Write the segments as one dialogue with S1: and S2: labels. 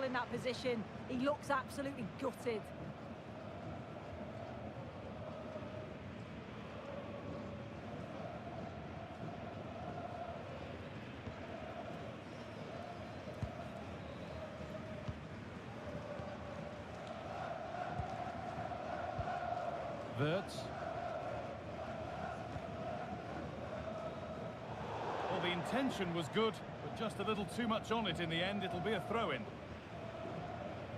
S1: in that position. He looks absolutely gutted.
S2: Wirtz. Well, the intention was good, but just a little too much on it in the end. It'll be a throw-in.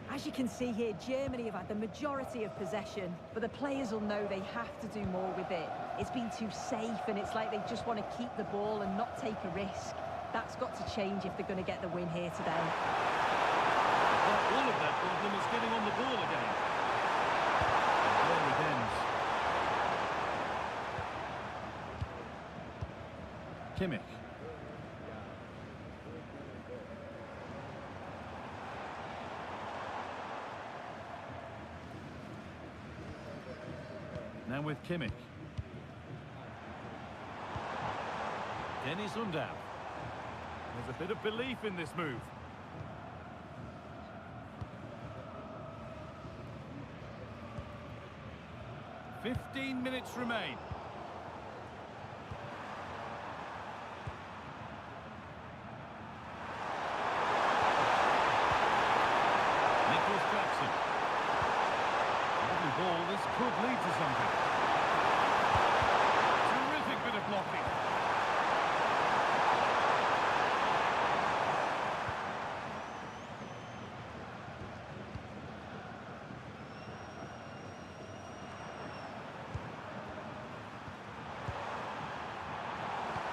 S1: As you can see here, Germany have had the majority of possession, but the players will know they have to do more with it. It's been too safe, and it's like they just want to keep the ball and not take a risk. That's got to change if they're going to get the win here today.
S2: Well, all of that problem is getting on the ball again. And there it ends. Kimmich. Now with Kimmich. Dennis Undav. There's a bit of belief in this move. "15 minutes remain. Nicholas Jackson. Lovely ball, this could lead to something. Terrific bit of blocking.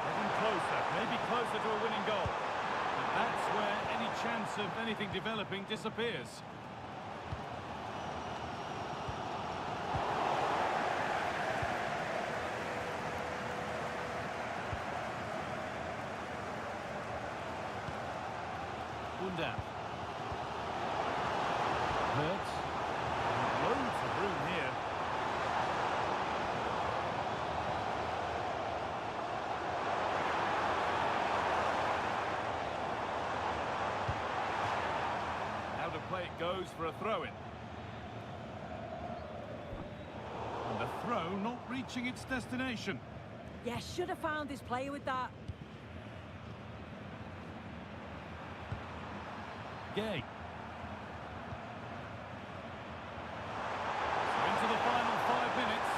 S2: Getting closer, maybe closer to a winning goal. But that's where any chance of anything developing disappears. Undav. Wirtz. Loads of room here. Out of play it goes for a throw-in. And the throw not reaching its destination.
S1: Yeah, should have found his player with that.
S2: Gay. So into the final 5 minutes.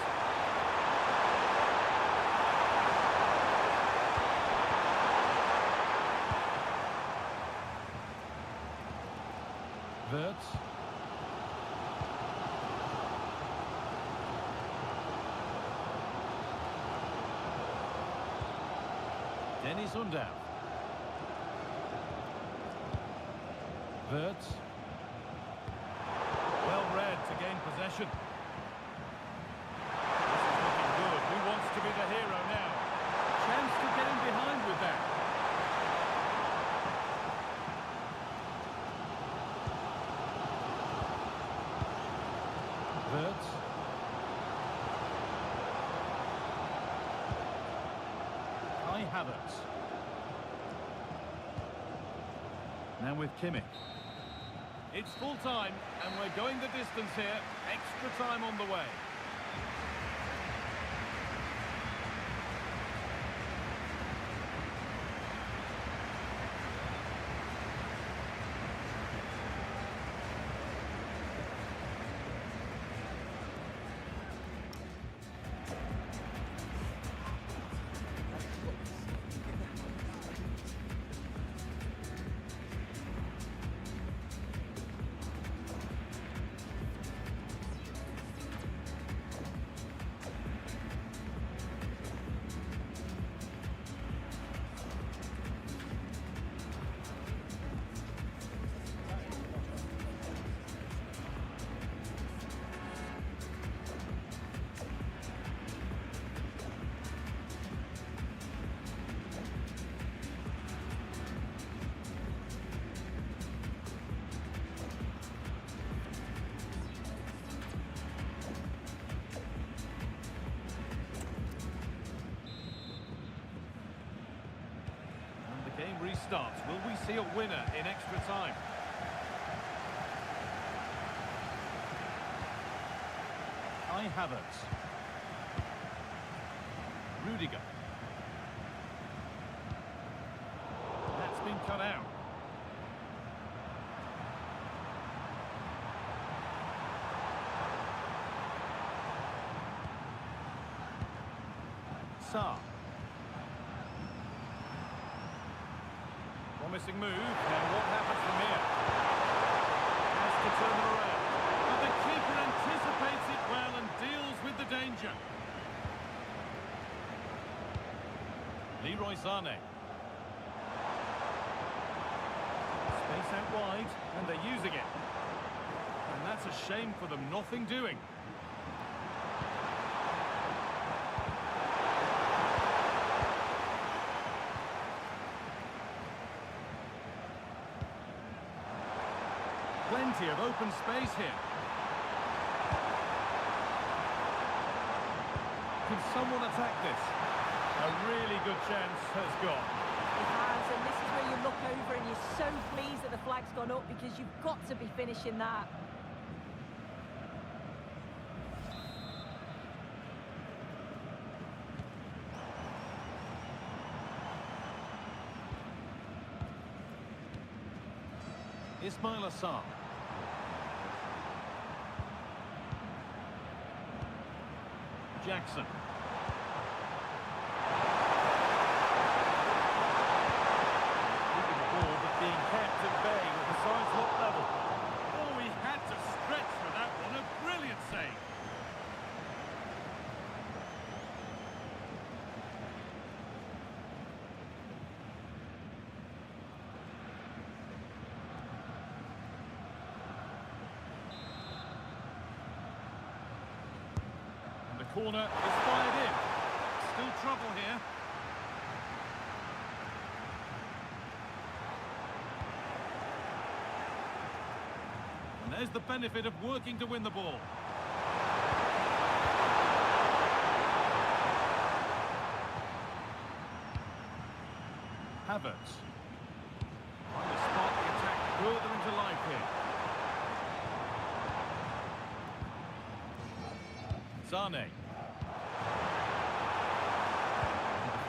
S2: Wirtz. Dennis Undav. Wirtz. Well read to gain possession. This is looking good. Who wants to be the hero now? Chance to get in behind with that. Wirtz. Kai Havertz. Now with Kimmich. It's full time, and we're going the distance here. Extra time on the way. Game restarts. Will we see a winner in extra time? Kai Havertz. Rudiger. That's been cut out. Sarr. Promising move, and what happens from here? Has to turn it around. But the keeper anticipates it well and deals with the danger. Leroy Sané. Space out wide, and they're using it. And that's a shame for them, nothing doing. Plenty of open space here. Can someone attack this? A really good chance has gone.
S1: It has, and this is where you look over and you're so pleased that the flag's gone up because you've got to be finishing that.
S2: Ismail Assar. Jackson. Keeping the ball but being kept at bay with the sides not level. Oh, he had to stretch for that one. A brilliant save. Corner is fired in. Still trouble here. And there's the benefit of working to win the ball. Havertz. Trying to spark the attack further into life here. Sané.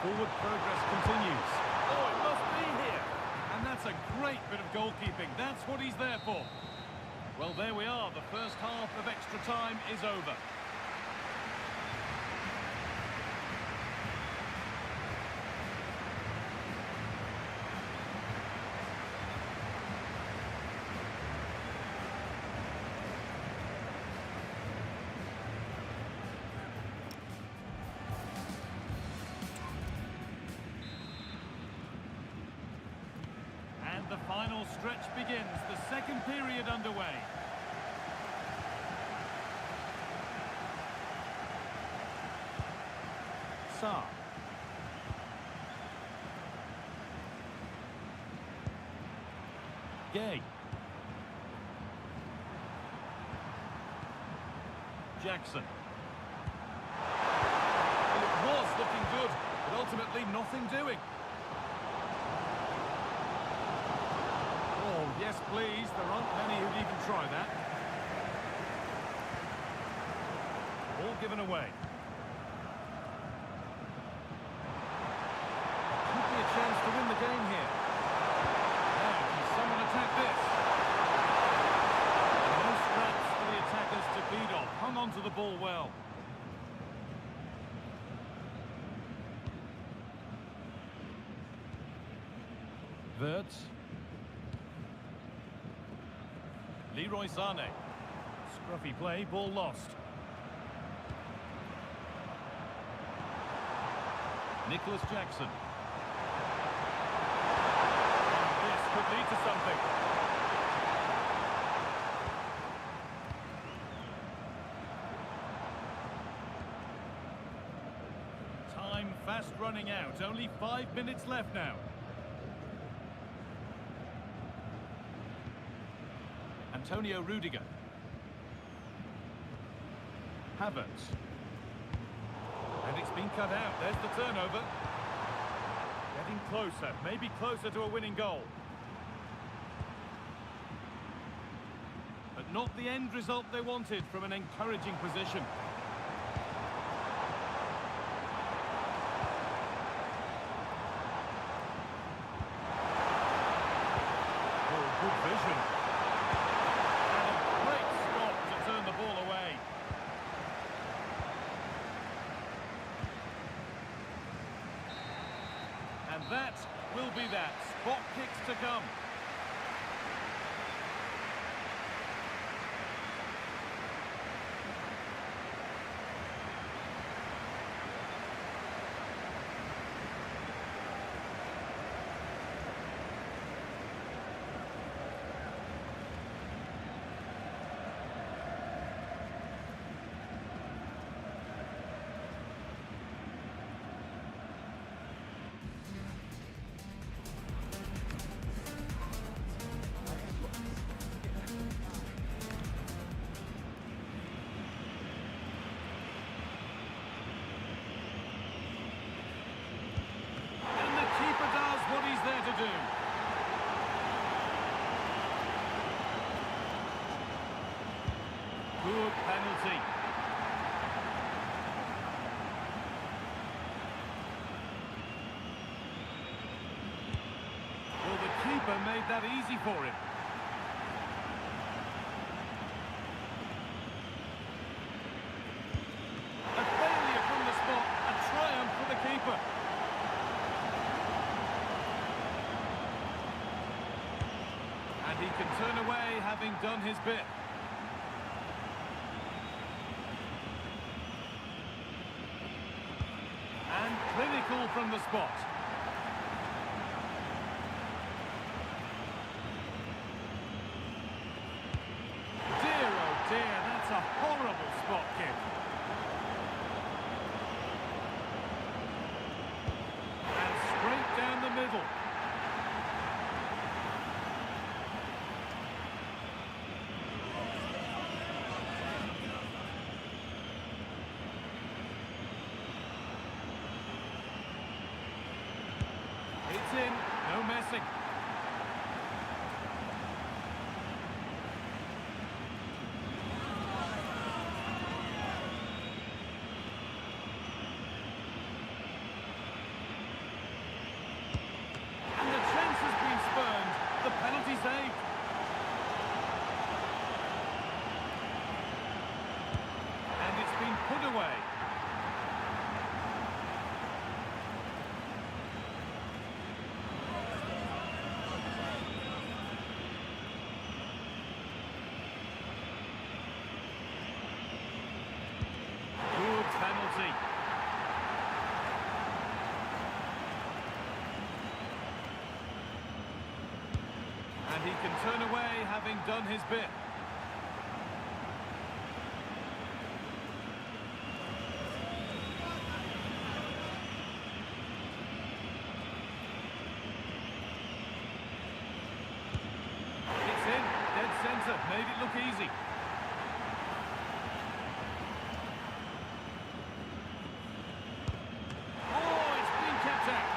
S2: Forward progress continues. Oh, it must be here. And that's a great bit of goalkeeping. That's what he's there for. Well, there we are. The first half of extra time is over. The final stretch begins, the second period underway. Sarr. Gay. Jackson. Well, it was looking good, but ultimately nothing doing. Oh, yes, please. There aren't many who'd even try that. All given away. Could be a chance to win the game here. Now, can someone attack this? No scraps for the attackers to feed off. Hung on to the ball well. Wirtz. Leroy Sané. Scruffy play, ball lost. Nicholas Jackson. This could lead to something. Time fast running out. Only 5 minutes left now. Antonio Rudiger. Havertz. And it's been cut out. There's the turnover. Getting closer, maybe closer to a winning goal. But not the end result they wanted from an encouraging position. that will be that. Spot kicks to come. And the keeper does what he's there to do. Good penalty. Well, the keeper made that easy for him. A failure from the spot, a triumph for the keeper. And he can turn away having done his bit. And clinical from the spot. Dear, oh dear, that's a horrible spot kick. And straight down the middle. It's in, no messing. And the chance has been spurned. The penalty saved. And it's been put away. Good penalty. And he can turn away having done his bit. It's in, dead centre, made it look easy. Oh, it's been kept out.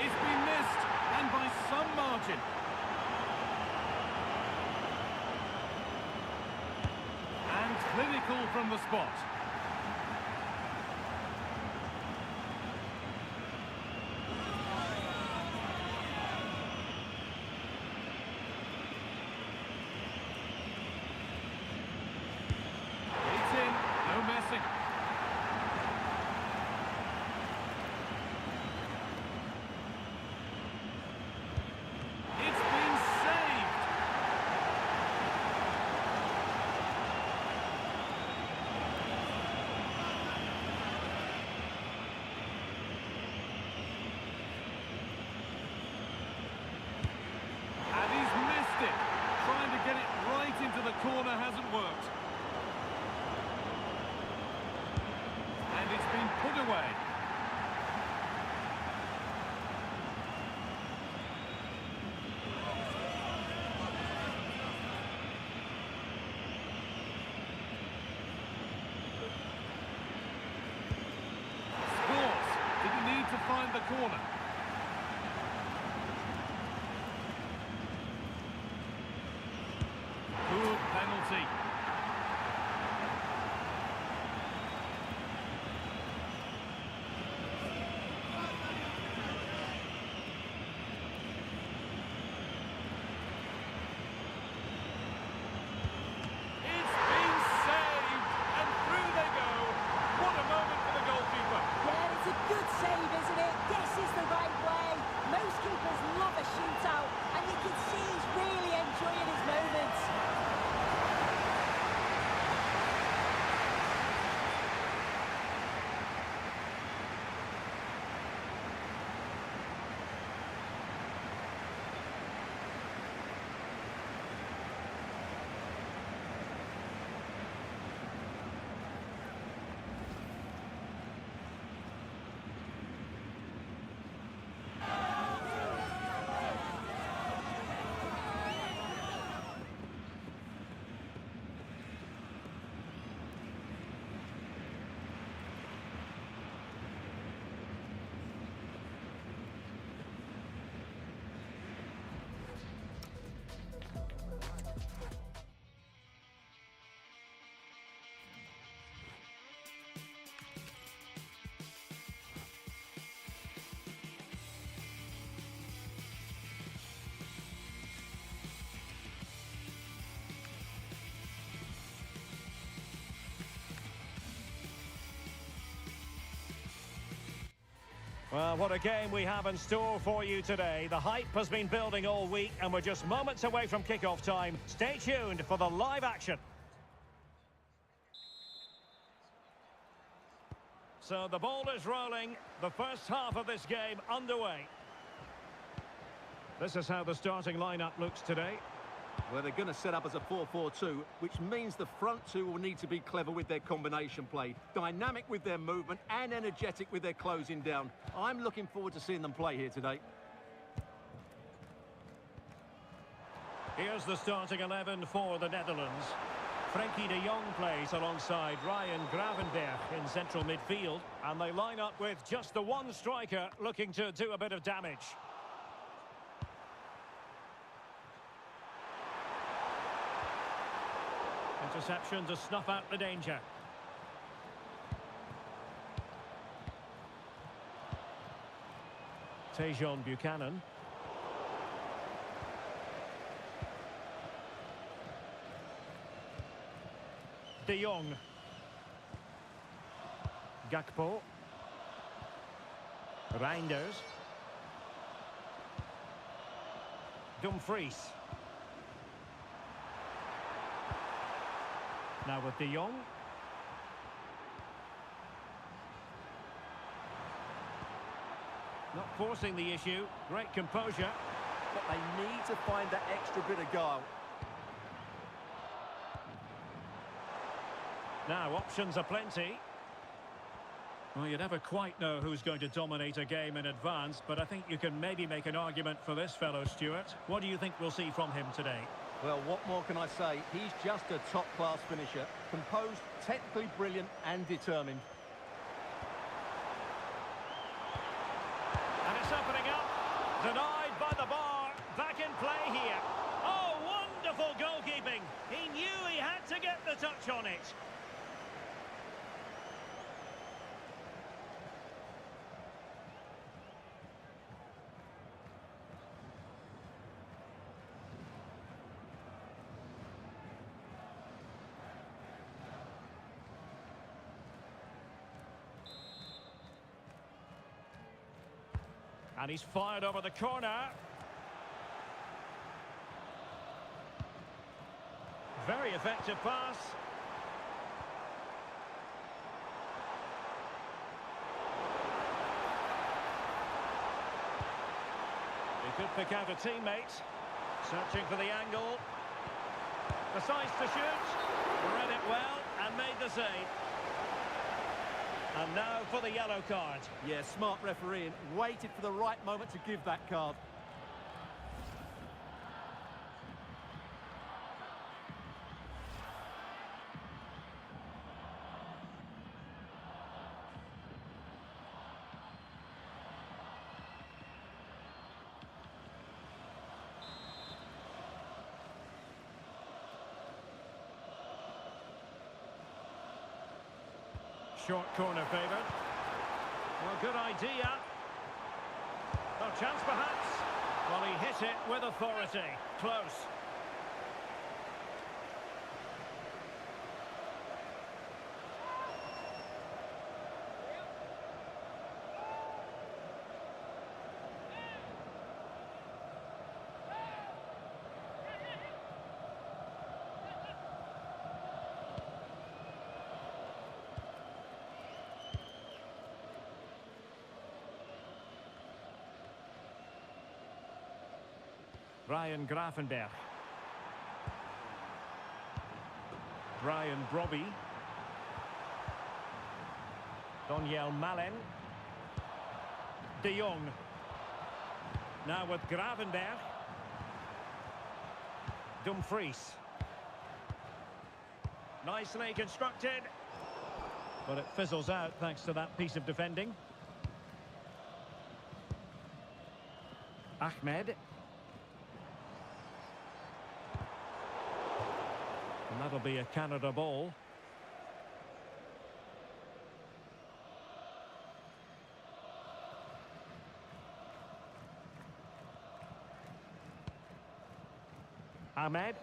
S2: It's been missed, and by some margin. And clinical from the spot. It's in, no messing. It's been saved. And he's missed it. Trying to get it right into the corner hasn't worked. And it's been put away. Scores. Did he need to find the corner? Good penalty.
S3: Well, what a game we have in store for you today. The hype has been building all week, and we're just moments away from kick-off time. Stay tuned for the live action. So the ball is rolling. The first half of this game underway. This is how the starting lineup looks today.
S4: Well, they're going to set up as a 4-4-2, which means the front two will need to be clever with their combination play, dynamic with their movement and energetic with their closing down. I'm looking forward to seeing them play here today.
S3: Here's the starting 11 for the Netherlands. Frenkie de Jong plays alongside Ryan Gravenberch in central midfield, and they line up with just the one striker looking to do a bit of damage. Interception to snuff out the danger. Tajon Buchanan. De Jong. Gakpo. Reinders. Dumfries. Now with De Jong. Not forcing the issue. Great composure.
S4: But they need to find that extra bit of guile.
S3: Now, options are plenty. Well, you never quite know who's going to dominate a game in advance, but I think you can maybe make an argument for this fellow, Stuart. What do you think we'll see from him today?
S4: Well, what more can I say? He's just a top-class finisher. Composed, technically brilliant and determined.
S3: And it's opening up. Denied by the bar. Back in play here. Oh, wonderful goalkeeping. He knew he had to get the touch on it. And he's fired over the corner. Very effective pass. He could pick out a teammate. Searching for the angle. Decides to shoot. Read it well and made the save. And now for the yellow card.
S4: Yeah, smart refereeing. Waited for the right moment to give that card.
S3: Short corner favoured. Well, good idea. Well, chance perhaps. Well, he hit it with authority. Close. Ryan Gravenberch. Brian Brobby. Daniel Malen. De Jong. Now with Gravenberch. Dumfries. Nicely constructed. But it fizzles out thanks to that piece of defending. Ahmed. And that'll be a Canada ball. Ahmed.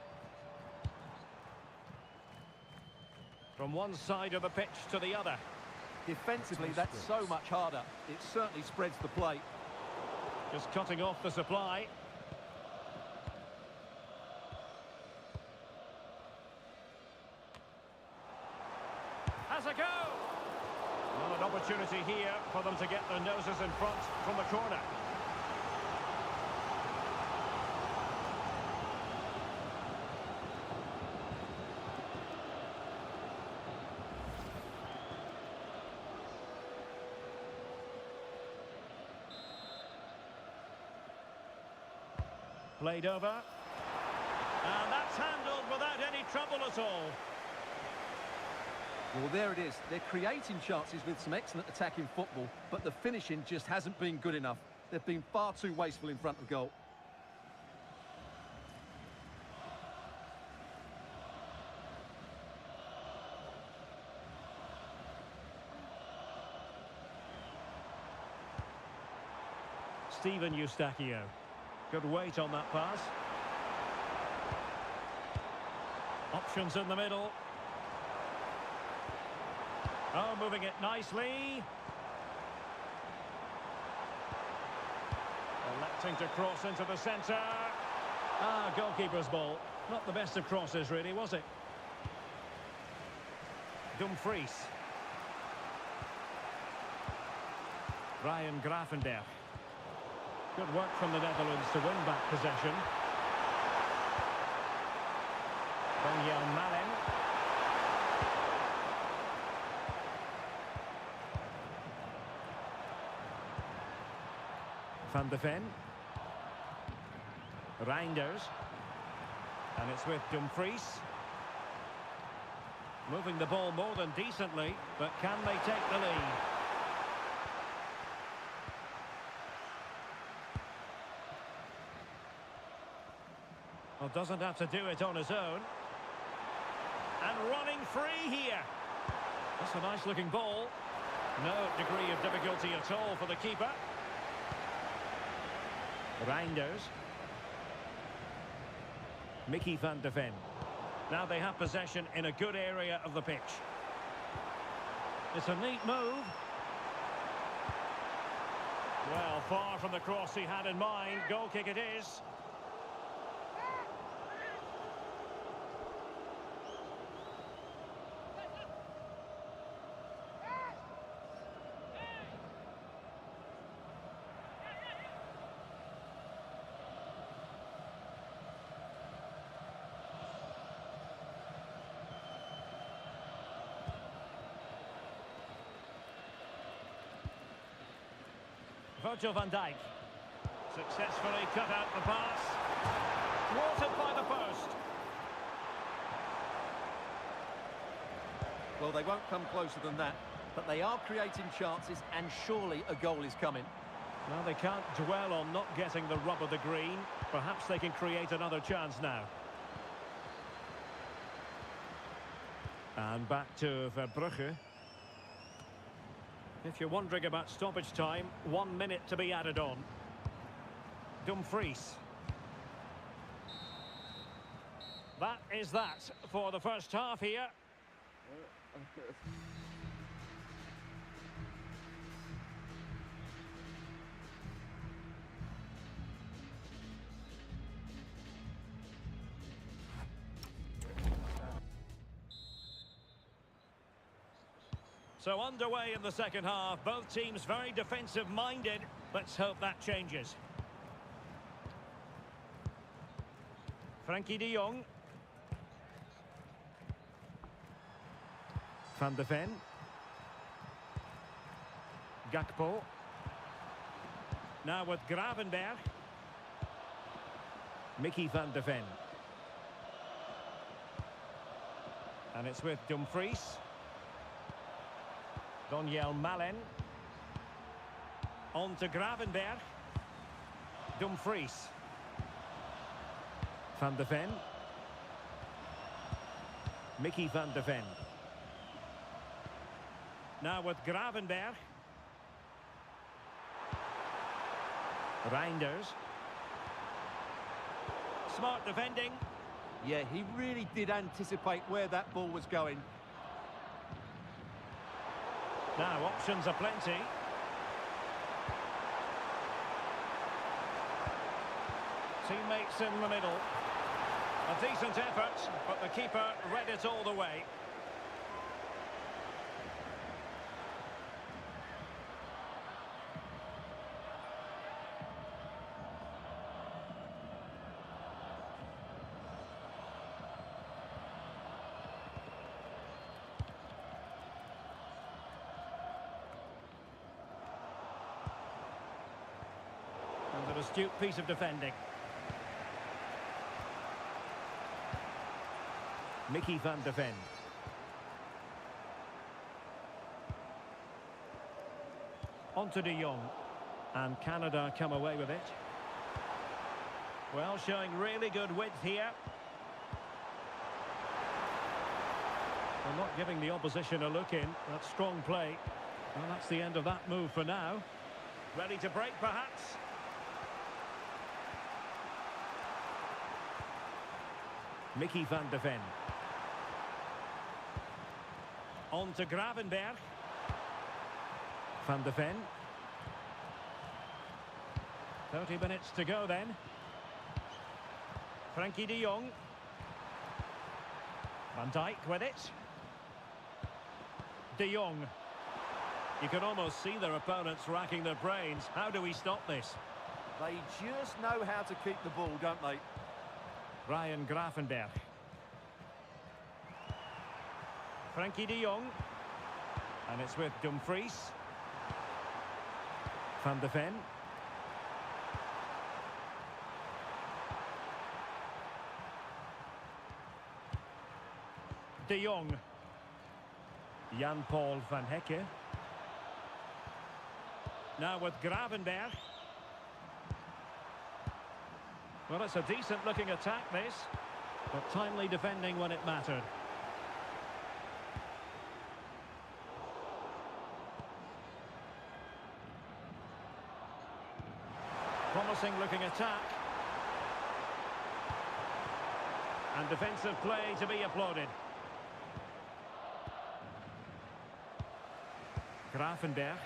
S3: From one side of the pitch to the other.
S4: Defensively, that's so much harder. It certainly spreads the play.
S3: Just cutting off the supply. Has a go! Well, an opportunity here for them to get their noses in front from the corner. Played over. And that's handled without any trouble at all.
S4: Well, there it is. They're creating chances with some excellent attacking football, but the finishing just hasn't been good enough. They've been far too wasteful in front of goal.
S3: Steven Eustachio. Good weight on that pass. Options in the middle. Oh, moving it nicely. Electing to cross into the centre. Ah, goalkeeper's ball. Not the best of crosses, really, was it? Dumfries. Ryan Gravenberch. Good work from the Netherlands to win back possession. Daniel Malen. Van de Ven. Reinders. And it's with Dumfries. Moving the ball more than decently, but can they take the lead? Well, doesn't have to do it on his own. And running free here. That's a nice looking ball. No degree of difficulty at all for the keeper. Reinders. Mickey van de Ven. Now they have possession in a good area of the pitch. It's a neat move. Well, far from the cross he had in mind. Goal kick it is. Virgil van Dijk successfully cut out the pass. Thwarted by the post.
S4: Well, they won't come closer than that, but they are creating chances, and surely a goal is coming.
S3: Well, they can't dwell on not getting the rub of the green. Perhaps they can create another chance now. And back to Verbrugge. If you're wondering about stoppage time, 1 minute to be added on. Dumfries. That is that for the first half here. So underway in the second half, both teams very defensive-minded. Let's hope that changes. Frenkie de Jong. Van de Ven. Gakpo. Now with Gravenberch. Mickey van de Ven. And it's with Dumfries. Daniel Malen. On to Gravenberch. Dumfries. Van de Ven. Mickey van de Ven. Now with Gravenberch. Reinders. Smart defending.
S4: Yeah, he really did anticipate where that ball was going.
S3: Now, options are plenty. Teammates in the middle. A decent effort, but the keeper read it all the way. And an astute piece of defending. Mickey van de Ven. On to De Jong. And Canada come away with it. Well, showing really good width here. Well, not giving the opposition a look in. That's strong play. Well, that's the end of that move for now. Ready to break, perhaps? Mickey van de Ven. On to Gravenberch. Van de Ven. 30 minutes to go then. Frenkie de Jong. Van Dijk with it. De Jong. You can almost see their opponents racking their brains. How do we stop this?
S4: They just know how to keep the ball, don't they?
S3: Ryan Gravenberch. Frenkie de Jong. And it's with Dumfries. Van de Ven. De Jong. Jan-Paul van Hecke. Now with Gravenberch. Well, it's a decent-looking attack, this. But timely defending when it mattered. Promising-looking attack. And defensive play to be applauded. Gravenberch.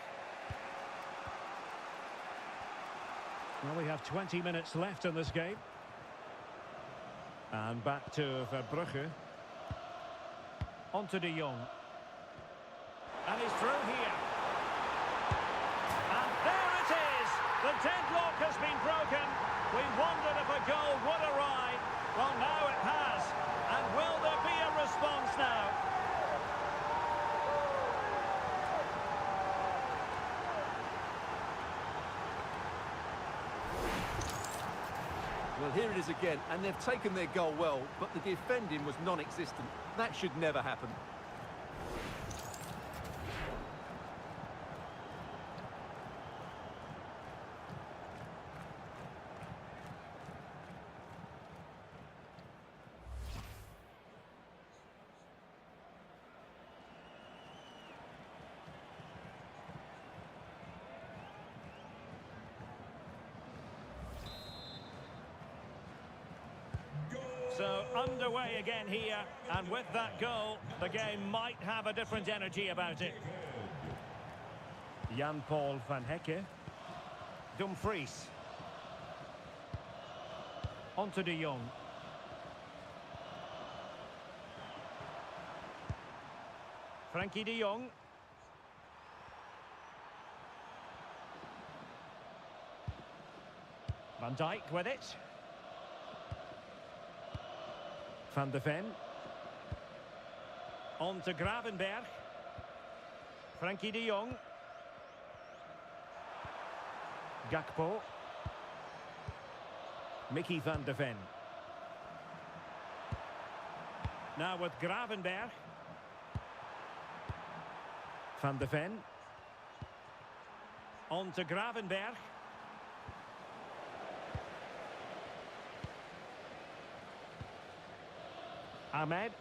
S3: Well, we have 20 minutes left in this game. And back to Verbrugge. On to De Jong. And he's through here. And there it is! The deadlock has been broken. We wondered if a goal would arrive. Well, now it has. And will there be a response now?
S4: Well, here it is again, and they've taken their goal well, but the defending was non-existent. That should never happen.
S3: So underway again here, and with that goal, the game might have a different energy about it. Jan-Paul van Hecke. Dumfries. On to De Jong. Frenkie de Jong. Van Dijk with it. Van de Ven. On to Gravenberch. Frenkie de Jong. Gakpo. Mickey van de Ven. Now with Gravenberch. Van de Ven. On to Gravenberch. Ahmed.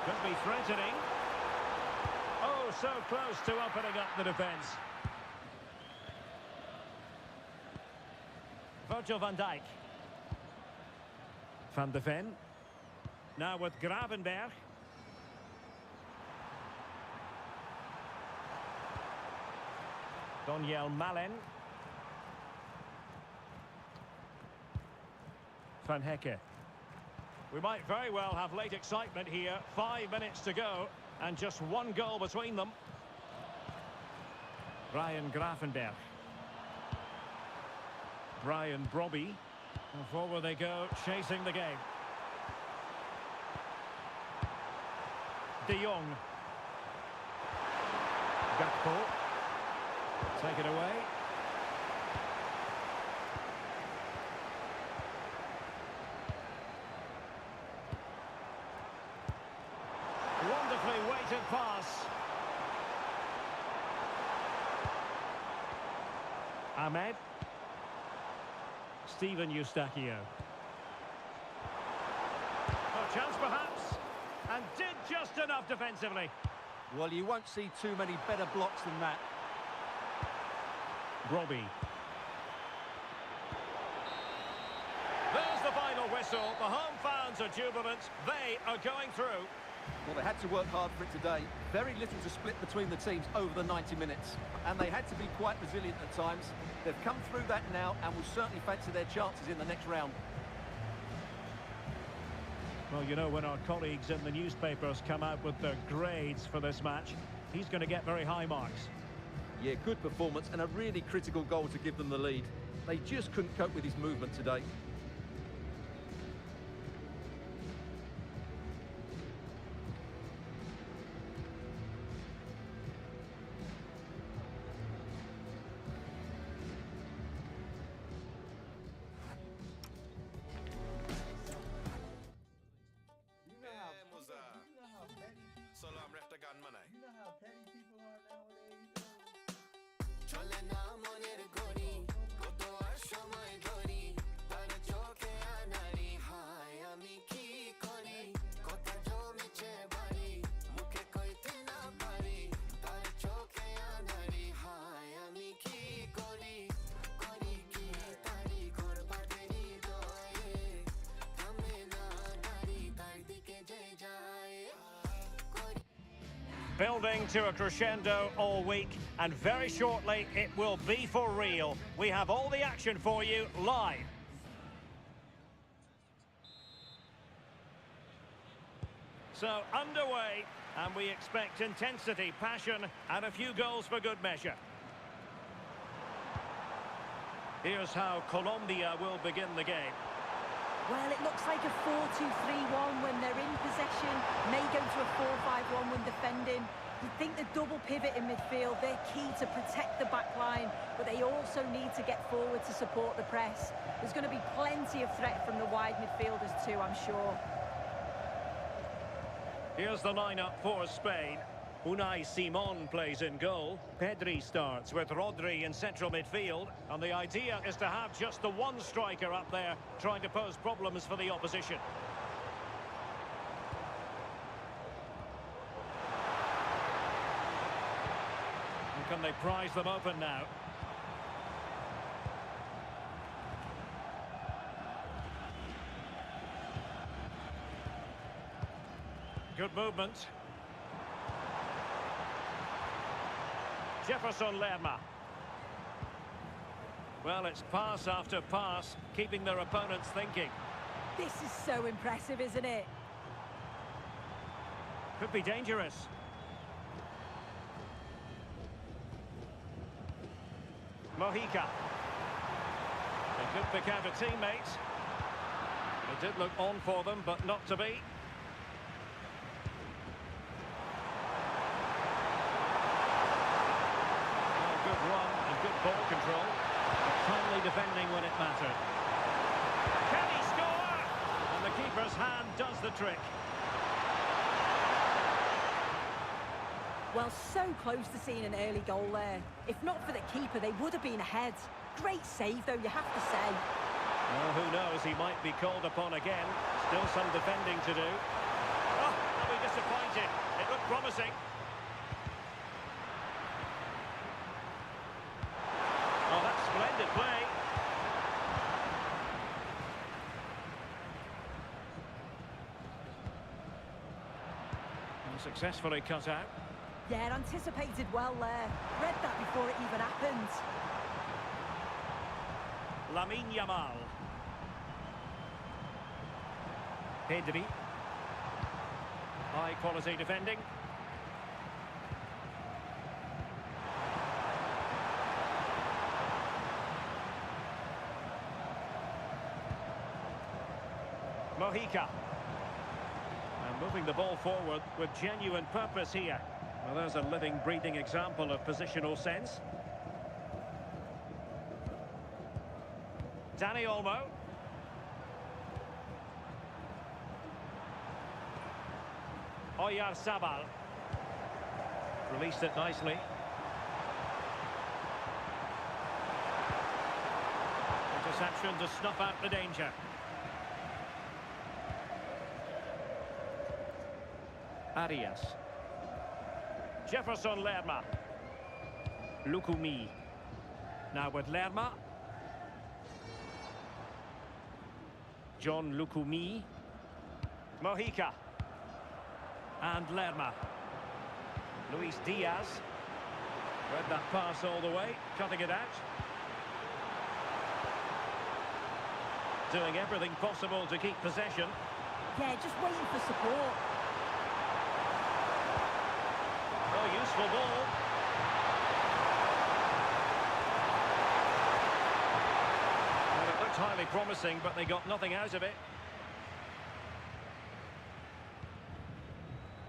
S3: Could be threatening. Oh, so close to opening up the defence. Virgil van Dijk. Van de Ven. Now with Gravenberch. Donyell Malen. Van Hecke. We might very well have late excitement here. 5 minutes to go, and just one goal between them. Ryan Gravenberch. Brian Brobby. And forward they go, chasing the game. De Jong. Gakpo. Take it away. Wonderfully weighted pass. Ahmed. Steven Eustachio. A chance perhaps, and did just enough defensively.
S4: Well, you won't see too many better blocks than that.
S3: Brobby. There's the final whistle. The home fans are jubilant. They are going through.
S4: Well, they had to work hard for it today. Very little to split between the teams over the 90 minutes. And they had to be quite resilient at times. They've come through that now and will certainly fancy their chances in the next round.
S3: Well, you know, when our colleagues in the newspapers come out with their grades for this match, he's going to get very high marks.
S4: Yeah, good performance and a really critical goal to give them the lead. They just couldn't cope with his movement today.
S3: Building to a crescendo all week, and very shortly it will be for real. We have all the action for you live. So underway, and we expect intensity, passion, and a few goals for good measure. Here's how Colombia will begin the game.
S1: Well, it looks like a 4-2-3-1 when they're in possession. May go to a 4-5-1 when defending. You'd think the double pivot in midfield, they're key to protect the back line, but they also need to get forward to support the press. There's going to be plenty of threat from the wide midfielders too, I'm sure.
S3: Here's the lineup for Spain. Unai Simon plays in goal. Pedri starts with Rodri in central midfield. And the idea is to have just the one striker up there trying to pose problems for the opposition. And can they prize them open now? Good movement. Jefferson Lerma. Well, it's pass after pass, keeping their opponents thinking.
S1: This is so impressive, isn't it?
S3: Could be dangerous. Mojica. They could pick out a teammate. It did look on for them, but not to be. Good run and good ball control, but timely defending when it mattered. Can he score? And the keeper's hand does the trick.
S1: Well, so close to seeing an early goal there. If not for the keeper, they would have been ahead. Great save, though, you have to say.
S3: Well, who knows, he might be called upon again. Still some defending to do. Oh, they'll be disappointed. It looked promising. Oh, that's splendid play. And successfully cut out.
S1: Yeah, anticipated well there. Read that before it even happened.
S3: Lamine Yamal. Pedri. High quality defending. Mojica. And moving the ball forward with genuine purpose here. Well, there's a living, breathing example of positional sense. Dani Olmo. Oyarzabal. Released it nicely. Interception to snuff out the danger. Arias. Jefferson Lerma. Lukumi. Now with Lerma. John Lukumi. Mojica. And Lerma. Luis Diaz. Read that pass all the way, cutting it out. Doing everything possible to keep possession.
S1: Yeah, just waiting for support.
S3: Oh, useful ball. Well, it looked highly promising, but they got nothing out of it.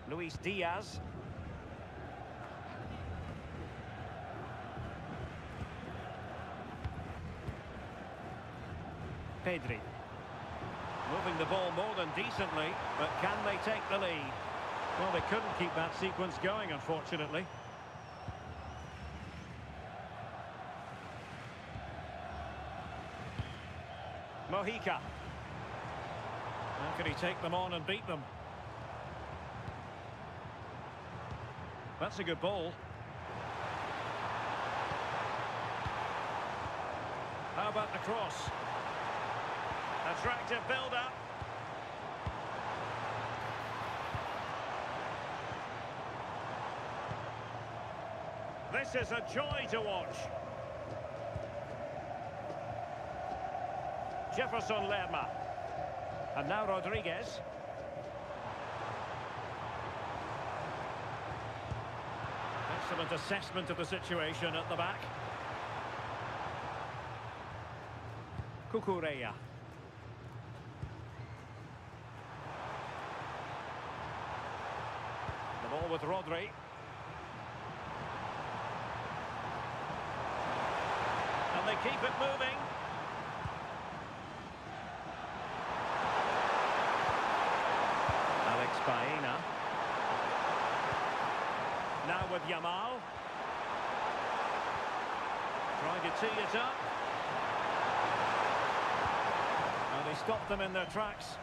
S3: Luis Diaz. Pedri. Moving the ball more than decently, but can they take the lead? Well, they couldn't keep that sequence going, unfortunately. Mojica. How can he take them on and beat them? That's a good ball. How about the cross? Attractive build-up. This is a joy to watch. Jefferson Lerma. And now Rodriguez. Excellent assessment of the situation at the back. Cucurella. The ball with Rodri. And they keep it moving. Alex Baena. Now with Yamal. Trying to tee it up. And they stop them in their tracks.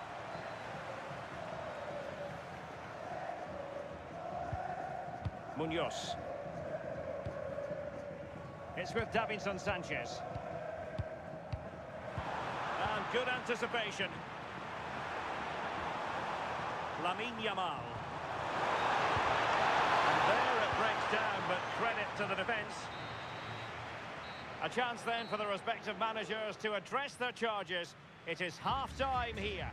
S3: Munoz. It's with Davinson Sanchez. And good anticipation. Lamine Yamal. And there it breaks down, but credit to the defence. A chance then for the respective managers to address their charges. It is half-time here.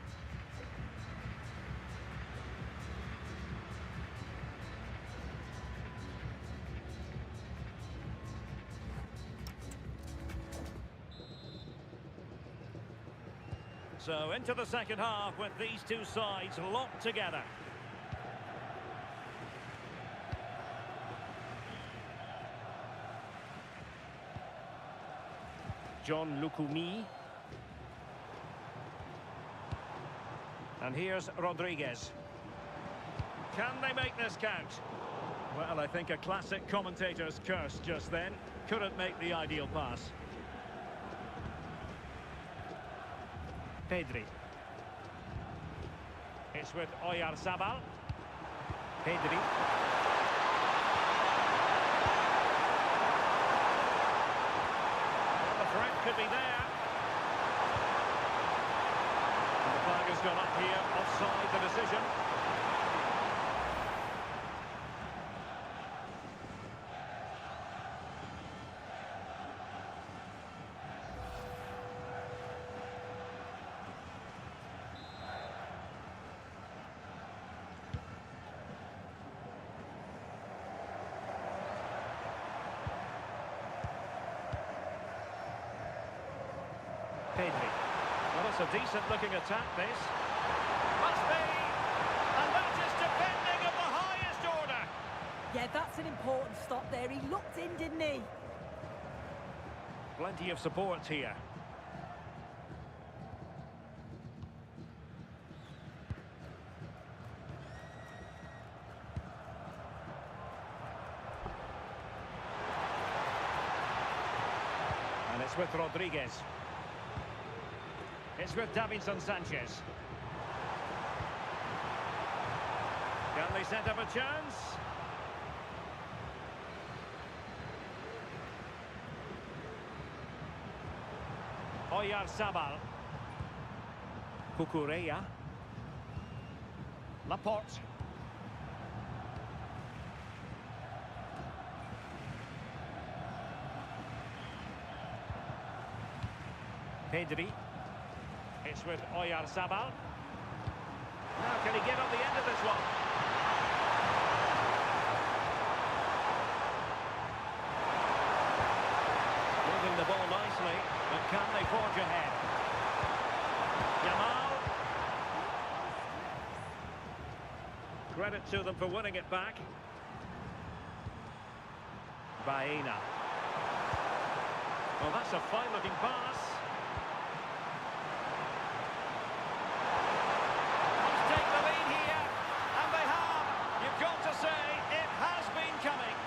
S3: So into the second half with these two sides locked together. John Lukumi. And here's Rodriguez. Can they make this count? Well, I think a classic commentator's curse just then. Couldn't make the ideal pass. Pedri. It's with Oyarzabal. Pedri. Well, the threat could be there. And the flag has gone up here, offside the decision. it's a decent-looking attack, this. Must be! And that is defending of the highest order!
S1: Yeah, that's an important stop there. He looked in, didn't he?
S3: Plenty of support here. And it's with Rodriguez. It's with Davinson Sanchez. Can they set up a chance? Oyarzabal. Cucurella. Laporte. Pedri. It's with Oyarzabal. Now can he get on the end of this one? Moving the ball nicely, but can they forge ahead? Yamal. Credit to them for winning it back. Baena. Well, that's a fine-looking pass. Must take the lead here, and they have. You've got to say, it has been coming.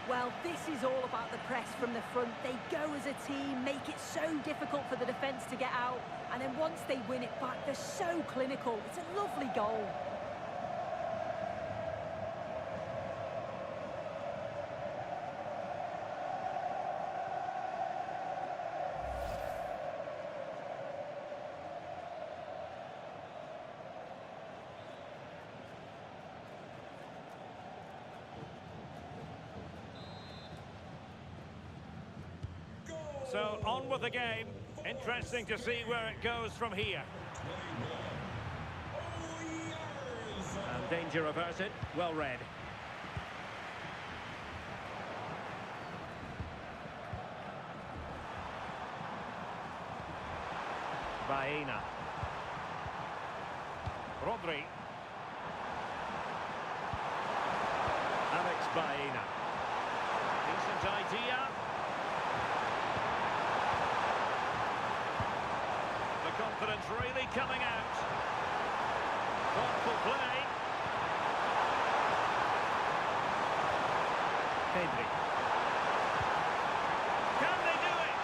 S1: Well, this is all about the press from the front. They go as a team, make it so difficult for the defence to get out, and then once they win it back, they're so clinical. It's a lovely goal.
S3: So, on with the game. Interesting to see where it goes from here. And danger averted. Well read. Baena. Rodri. Alex Baena. Decent idea. Confidence really coming out. Thoughtful play. Pedri. Can they do it?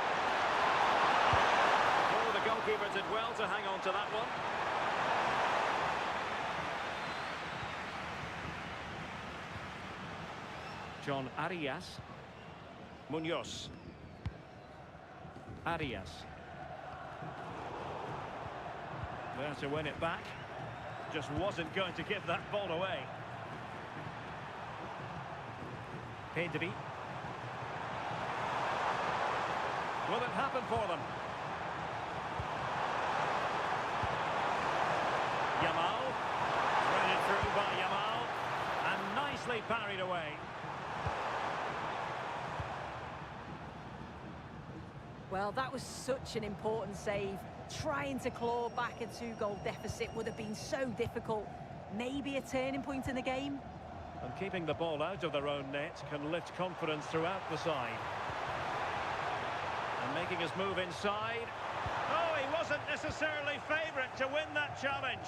S3: Oh, the goalkeeper did well to hang on to that one. John Arias. Munoz. Arias. There to win it back. Just wasn't going to give that ball away. Pedri. Will it happen for them? Yamal. Threaded through by Yamal. And nicely parried away.
S1: Well, that was such an important save. Trying to claw back a 2-goal deficit would have been so difficult. Maybe a turning point in the game.
S3: And keeping the ball out of their own net can lift confidence throughout the side. And making his move inside. Oh, he wasn't necessarily favourite to win that challenge.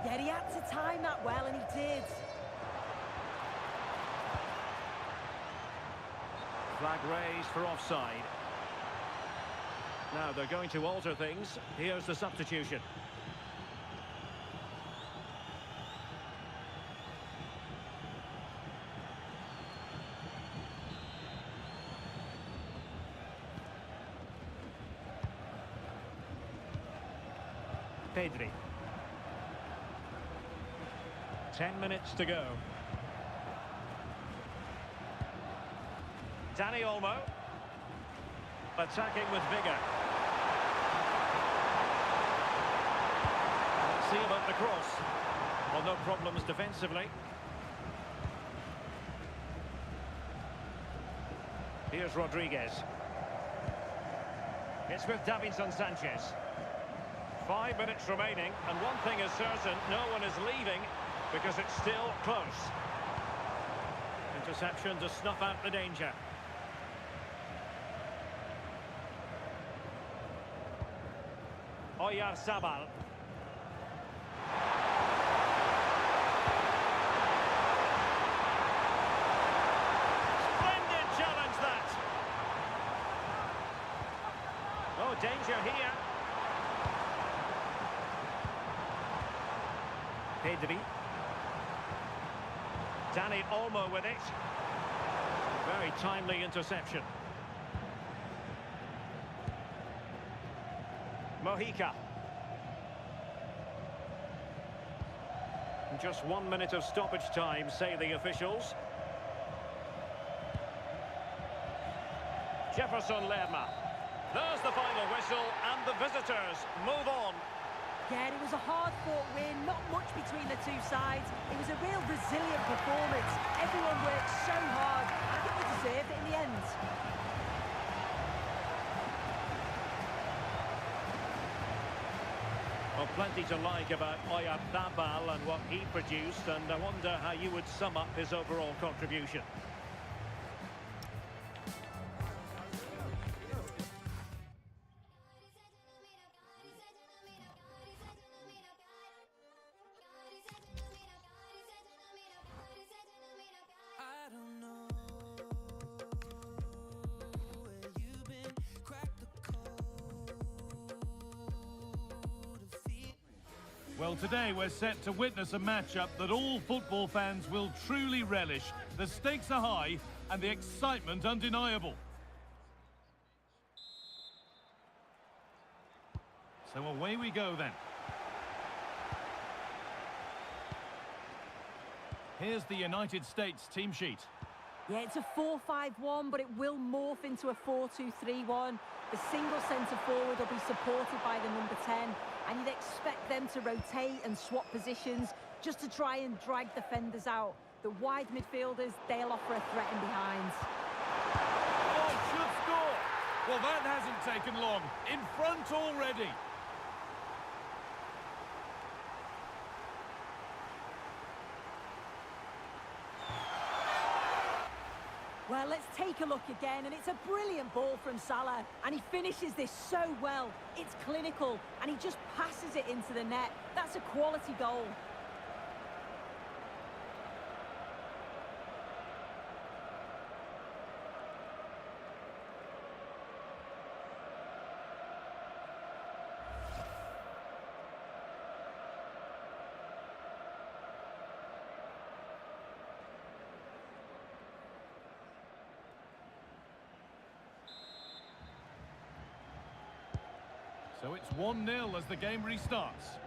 S1: Yeah, he had to time that well, and he did.
S3: Flag raised for offside. Now they're going to alter things. Here's the substitution. Pedri. 10 minutes to go. Dani Olmo. Attacking with vigour. see about the cross. Well, no problems defensively. Here's Rodriguez. It's with Davinson Sanchez. 5 minutes remaining, and one thing is certain, no one is leaving because it's still close. Interception to snuff out the danger. Oyarzabal. Splendid challenge that. Oh, danger here. Pedri. Dani Olmo with it. Very timely interception. Mojica. Just 1 minute of stoppage time, say the officials. Jefferson Lerma. There's the final whistle, and the visitors move on.
S1: Again, it was a hard-fought win, not much between the two sides. It was a real resilient performance. Everyone worked so hard. I think they deserved it in the end.
S3: Well, plenty to like about Oyarzabal and what he produced, and I wonder how you would sum up his overall contribution.
S2: Well, today we're set to witness a matchup that all football fans will truly relish. The stakes are high and the excitement undeniable. So away we go then. Here's the United States team sheet.
S1: Yeah, it's a 4-5-1, but it will morph into a 4-2-3-1. The single centre-forward will be supported by the number 10, and you'd expect them to rotate and swap positions just to try and drag defenders out. The wide midfielders, they'll offer a threat in behind.
S2: Oh, should score! Well, that hasn't taken long. In front already.
S1: Well, let's take a look again, and it's a brilliant ball from Salah, and he finishes this so well. It's clinical, and he just passes it into the net. That's a quality goal.
S2: So it's 1-0 as the game restarts.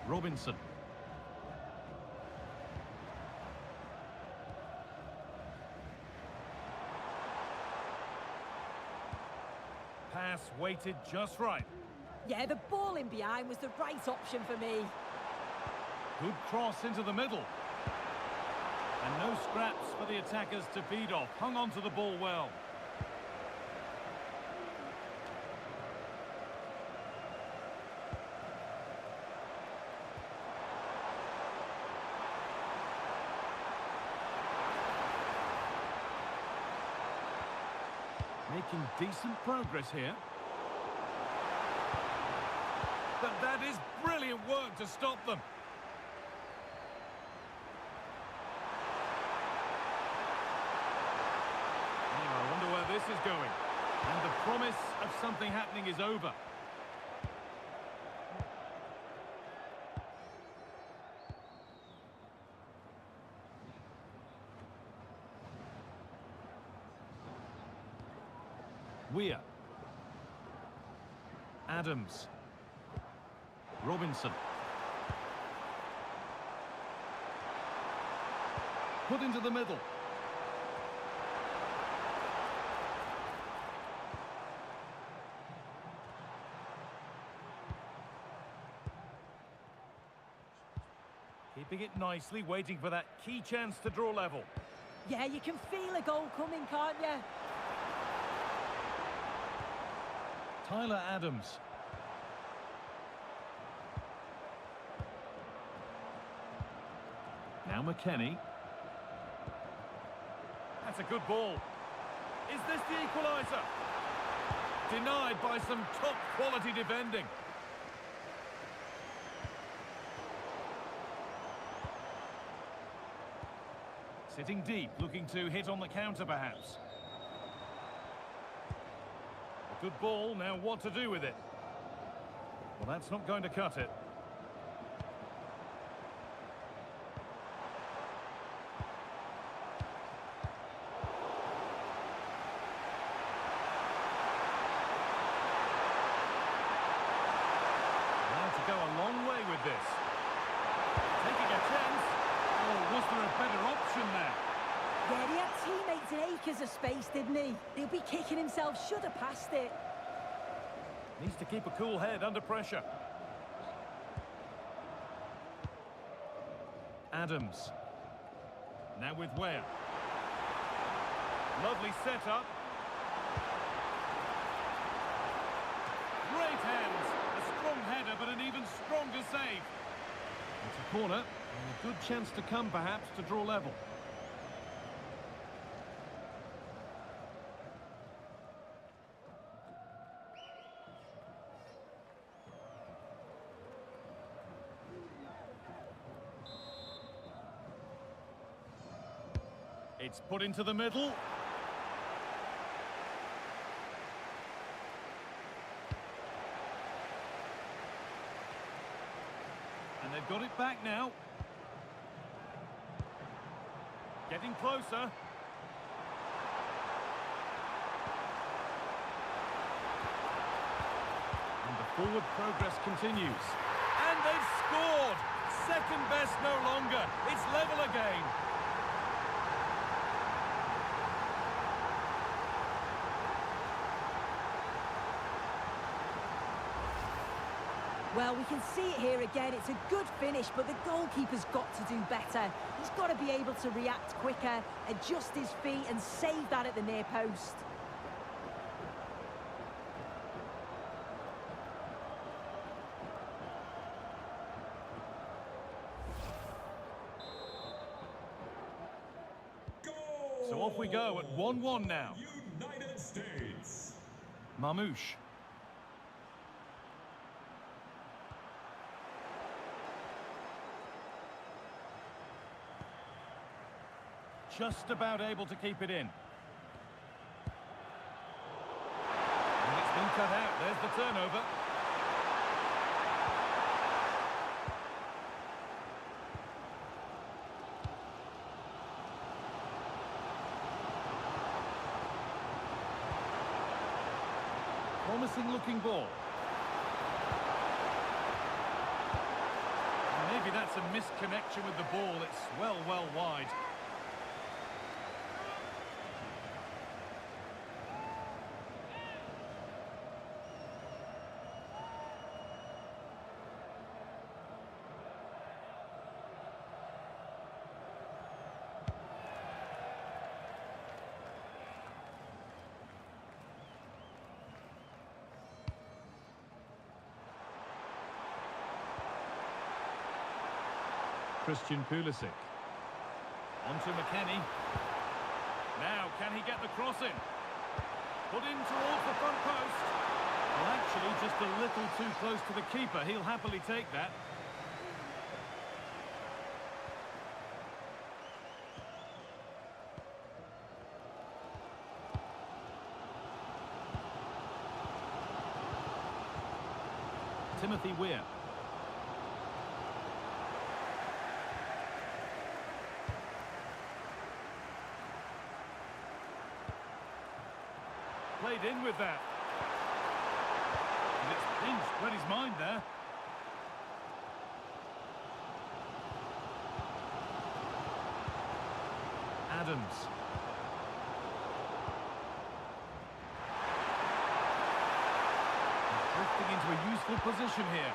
S2: Robinson. Pass weighted just right.
S1: Yeah, the ball in behind was the right option for me.
S2: Good cross into the middle. And no scraps for the attackers to feed off. Hung on to the ball well. Making decent progress here. But that is brilliant work to stop them. Oh, I wonder where this is going. And the promise of something happening is over. Weir. Adams. Robinson. Put into the middle. Keeping it nicely, waiting for that key chance to draw level.
S1: Yeah, you can feel a goal coming, can't you?
S2: Tyler Adams. Now McKennie. That's a good ball. Is this the equaliser? Denied by some top-quality defending. Sitting deep, looking to hit on the counter, perhaps. A good ball, now what to do with it? Well, that's not going to cut it. Go a long way with this. Taking a chance. Oh, was there a better option there?
S1: Yeah, he had teammates in acres of space, didn't he? He'll be kicking himself, should have passed it.
S2: Needs to keep a cool head under pressure. Adams. Now with Weah. Lovely setup. Great hands. Strong header, but an even stronger save. It's a corner, and a good chance to come, perhaps, to draw level. It's put into the middle. And they've got it back now. Getting closer. And the forward progress continues. And they've scored! Second best no longer. It's level again.
S1: Well, we can see it here again. It's a good finish, but the goalkeeper's got to do better. He's got to be able to react quicker, adjust his feet and save that at the near post.
S2: So off we go at 1-1 now.
S5: United States.
S2: Mamouche. Just about able to keep it in. And it's been cut out. There's the turnover. Promising looking ball. Maybe that's a misconnection with the ball. It's well wide. Christian Pulisic. Onto McKennie. Now, can he get the cross in? Put in towards the front post. Well, actually, just a little too close to the keeper. He'll happily take that. Timothy Weah. Played in with that. And it's pinched, read his mind there. Adams. He's drifting into a useful position here.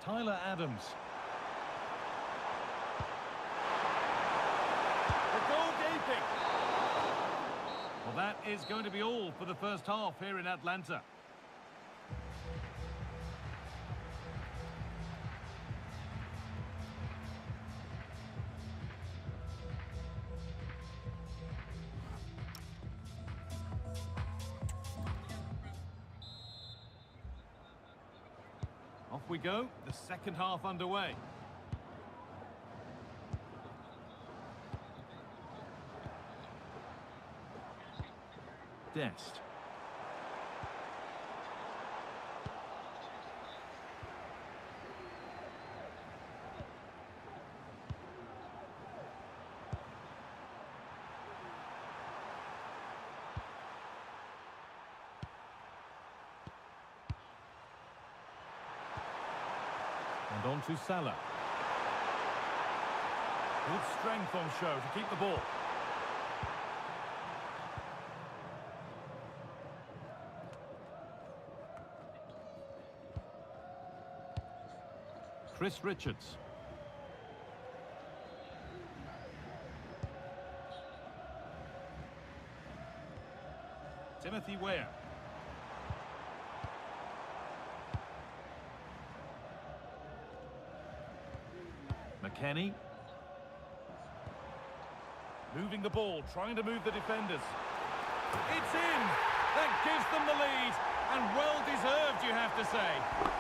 S2: Tyler Adams. The goal gaping. Well, that is going to be all for the first half here in Atlanta. Off we go, the second half underway. Dest. And on to Salah. Good strength on show to keep the ball. Chris Richards. Timothy Weah. McKennie. Moving the ball, trying to move the defenders. It's in! That gives them the lead, and well deserved, you have to say.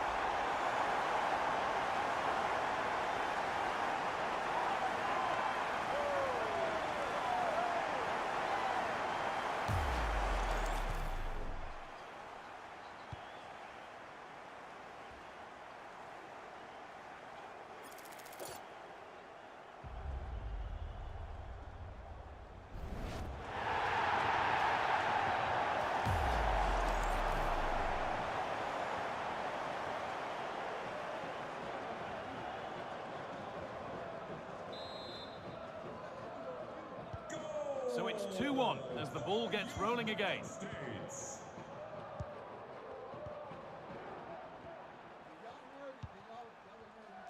S2: So it's 2-1 as the ball gets rolling again.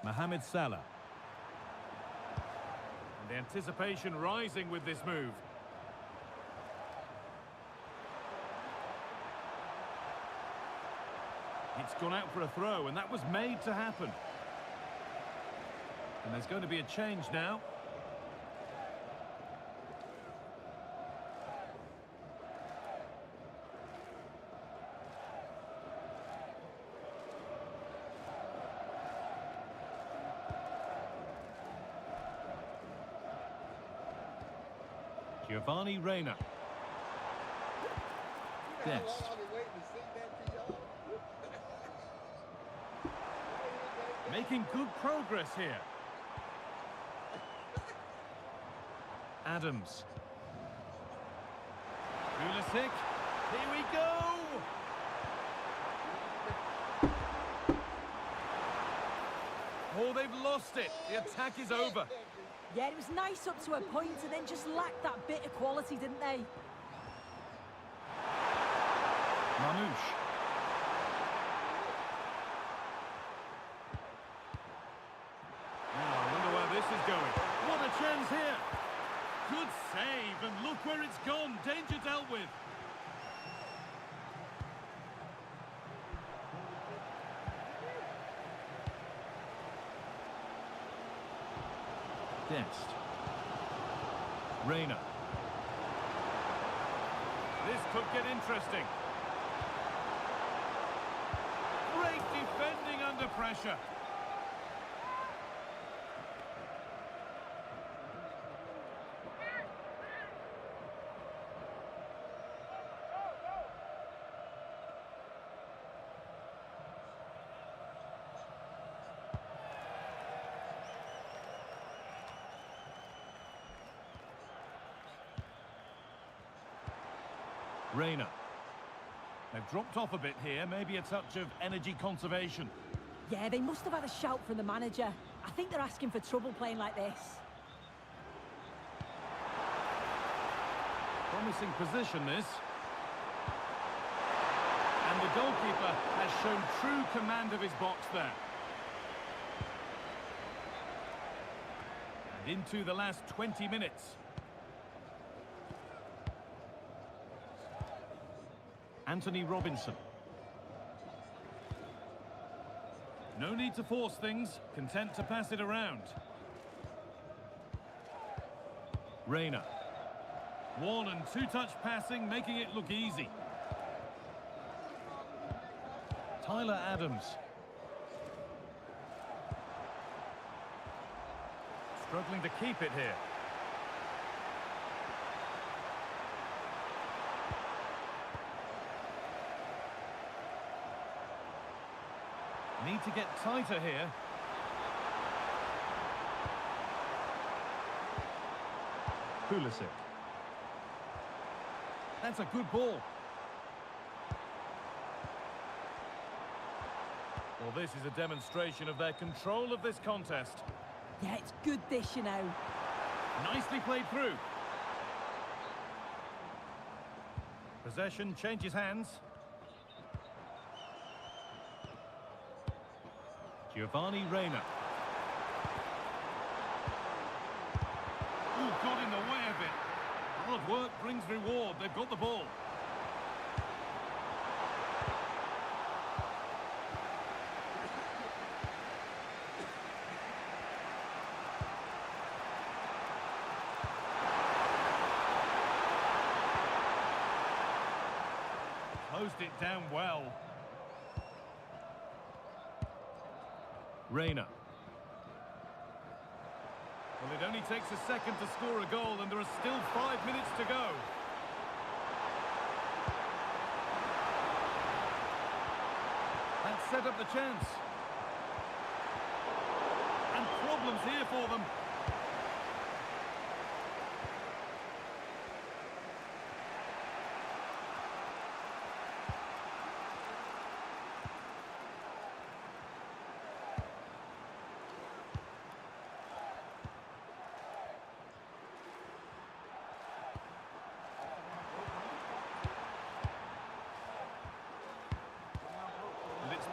S2: Mohamed Salah. And the anticipation rising with this move. It's gone out for a throw, and that was made to happen. And there's going to be a change now. Giovanni Reina. Dest. Making good progress here. Adams. Pulisic. Here we go! Oh, they've lost it. The attack is over.
S1: Yeah, it was nice up to a point and then just lacked that bit of quality, didn't they?
S2: Mamouche. Now, I wonder where this is going. What a chance here. Good save, and look where it's gone. Danger dealt with. Dest. Reina. This could get interesting. Great defending under pressure. Reina. They've dropped off a bit here, maybe a touch of energy conservation.
S1: Yeah, they must have had a shout from the manager. I think they're asking for trouble playing like this.
S2: Promising position, this. And the goalkeeper has shown true command of his box there. into the last 20 minutes. Anthony Robinson. No need to force things, content to pass it around. Reina. One and two-touch passing, making it look easy. Tyler Adams. Struggling to keep it here. Need to get tighter here. Pulisic. That's a good ball. Well, this is a demonstration of their control of this contest.
S1: Yeah, it's good dish, you know.
S2: Nicely played through. Possession changes hands. Giovanni Reina. Oh, got in the way of it. Hard work brings reward. They've got the ball. Closed it down well. Reina. Well, it only takes a second to score a goal, and there are still 5 minutes to go. That set up the chance. And problems here for them.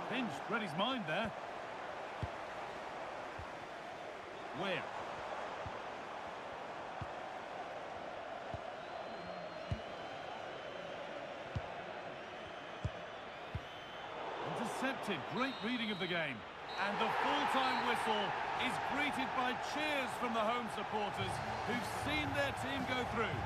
S2: Pinched, read his mind there. Where? Intercepted, great reading of the game. And the full-time whistle is greeted by cheers from the home supporters who've seen their team go through.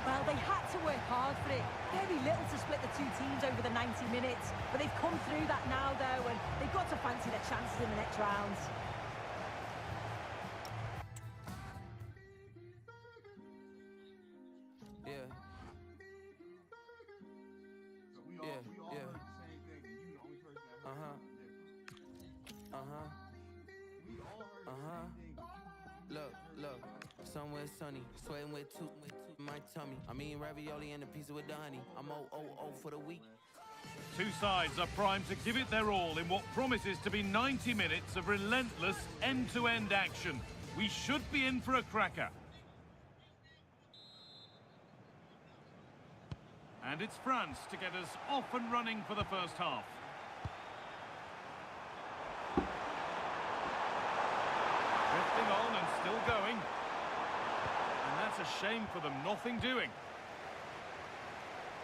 S1: Well, they had to work hard for it. Very little to split the two teams over the 90 minutes. But they've come through that now, though, and they've got to fancy their chances in the next rounds.
S6: Yeah. Look. Somewhere sunny, sweating with two my tummy. I mean ravioli and a pizza with the honey. I'm 0-0-0 for the week.
S2: Two sides are primed to give it their all in what promises to be 90 minutes of relentless end-to-end action. We should be in for a cracker. And it's France to get us off and running for the first half. Drifting on and still going. And that's a shame for them, nothing doing.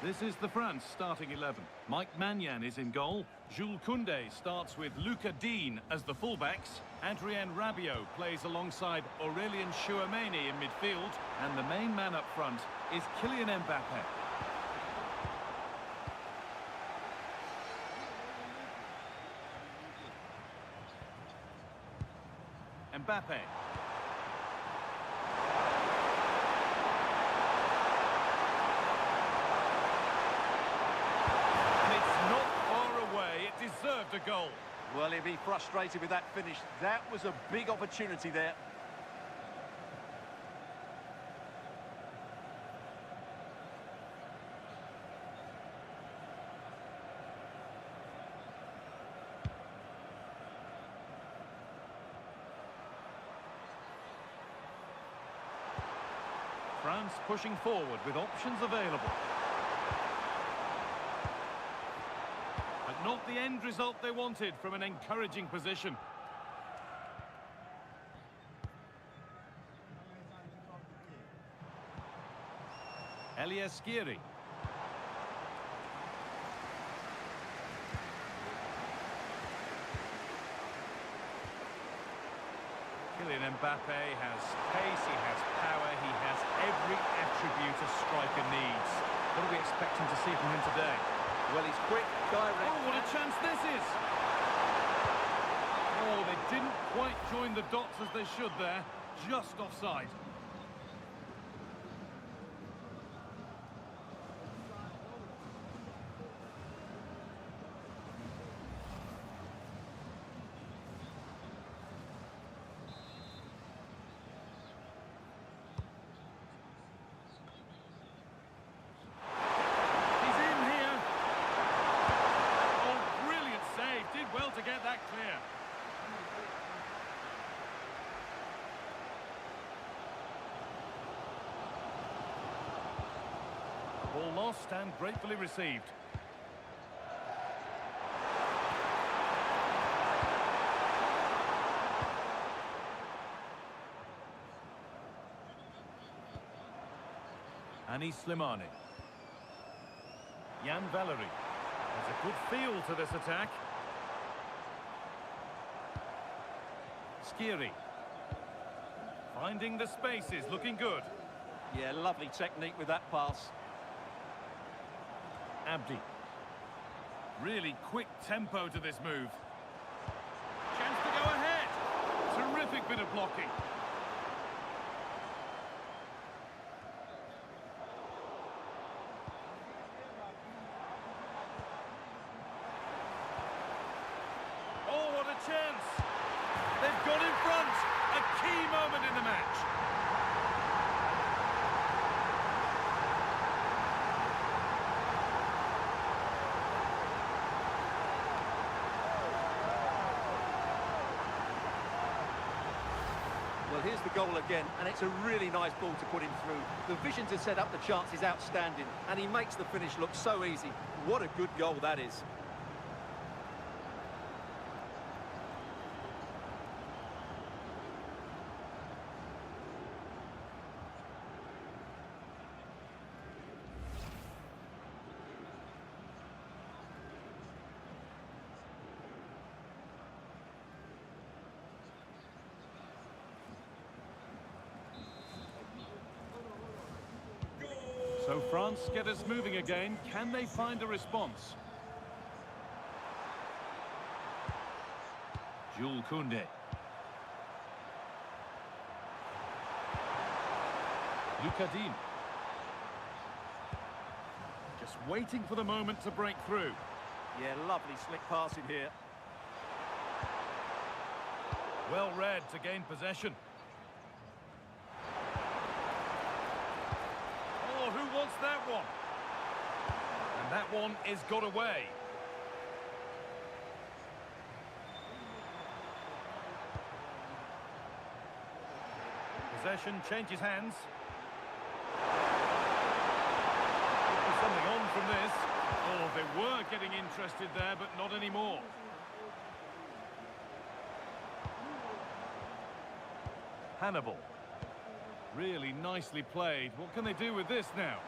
S2: This is the France starting 11. Mike Maignan is in goal. Jules Koundé starts with Lucas Digne as the fullbacks. Adrien Rabiot plays alongside Aurélien Tchouameni in midfield. And the main man up front is Kylian Mbappé. Mbappé. Deserved a goal.
S4: Well, he'll be frustrated with that finish. That was a big opportunity there.
S2: France pushing forward with options available. Not the end result they wanted from an encouraging position. Elias Skiri. Kylian Mbappe has pace, he has power, he has every attribute a striker needs. What are we expecting to see from him today?
S4: Well, he's quick, direct.
S2: Oh, what a chance this is! Oh, they didn't quite join the dots as they should there. Just offside. He's in here. Oh, brilliant save. Did well to get that clear. Ball lost and gratefully received. Anis Slimani. Jan Valery. There's a good feel to this attack. Skiri. Finding the spaces, looking good.
S4: Yeah, lovely technique with that pass.
S2: Abdi. Really quick tempo to this move. Chance to go ahead. Terrific bit of blocking. Oh, what a chance. They've got in front. A key moment in the match.
S4: Well, here's the goal again, and it's a really nice ball to put him through. The vision to set up the chance is outstanding, and he makes the finish look so easy. What a good goal that is.
S2: So France get us moving again. Can they find a response? Jules Koundé. Lucas Digne. Just waiting for the moment to break through.
S4: Yeah, lovely slick passing here.
S2: Well read to gain possession. Oh, who wants that one? And that one is got away. Possession changes hands. There's something on from this. Oh, they were getting interested there, but not anymore. Hannibal. Really nicely played. What can they do with this now?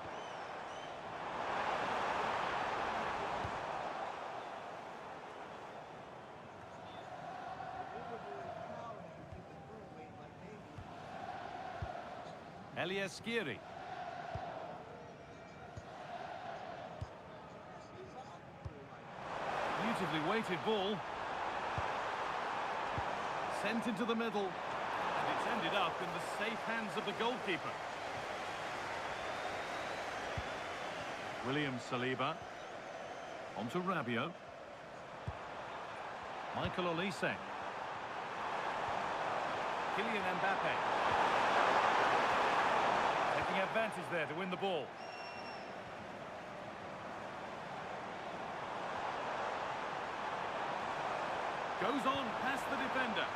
S2: Elias Skiri. Beautifully weighted ball. Sent into the middle. And it's ended up in the safe hands of the goalkeeper. William Saliba. On to Rabiot. Michael Olise. Kylian Mbappe. Taking advantage there to win the ball. Goes on past the defender.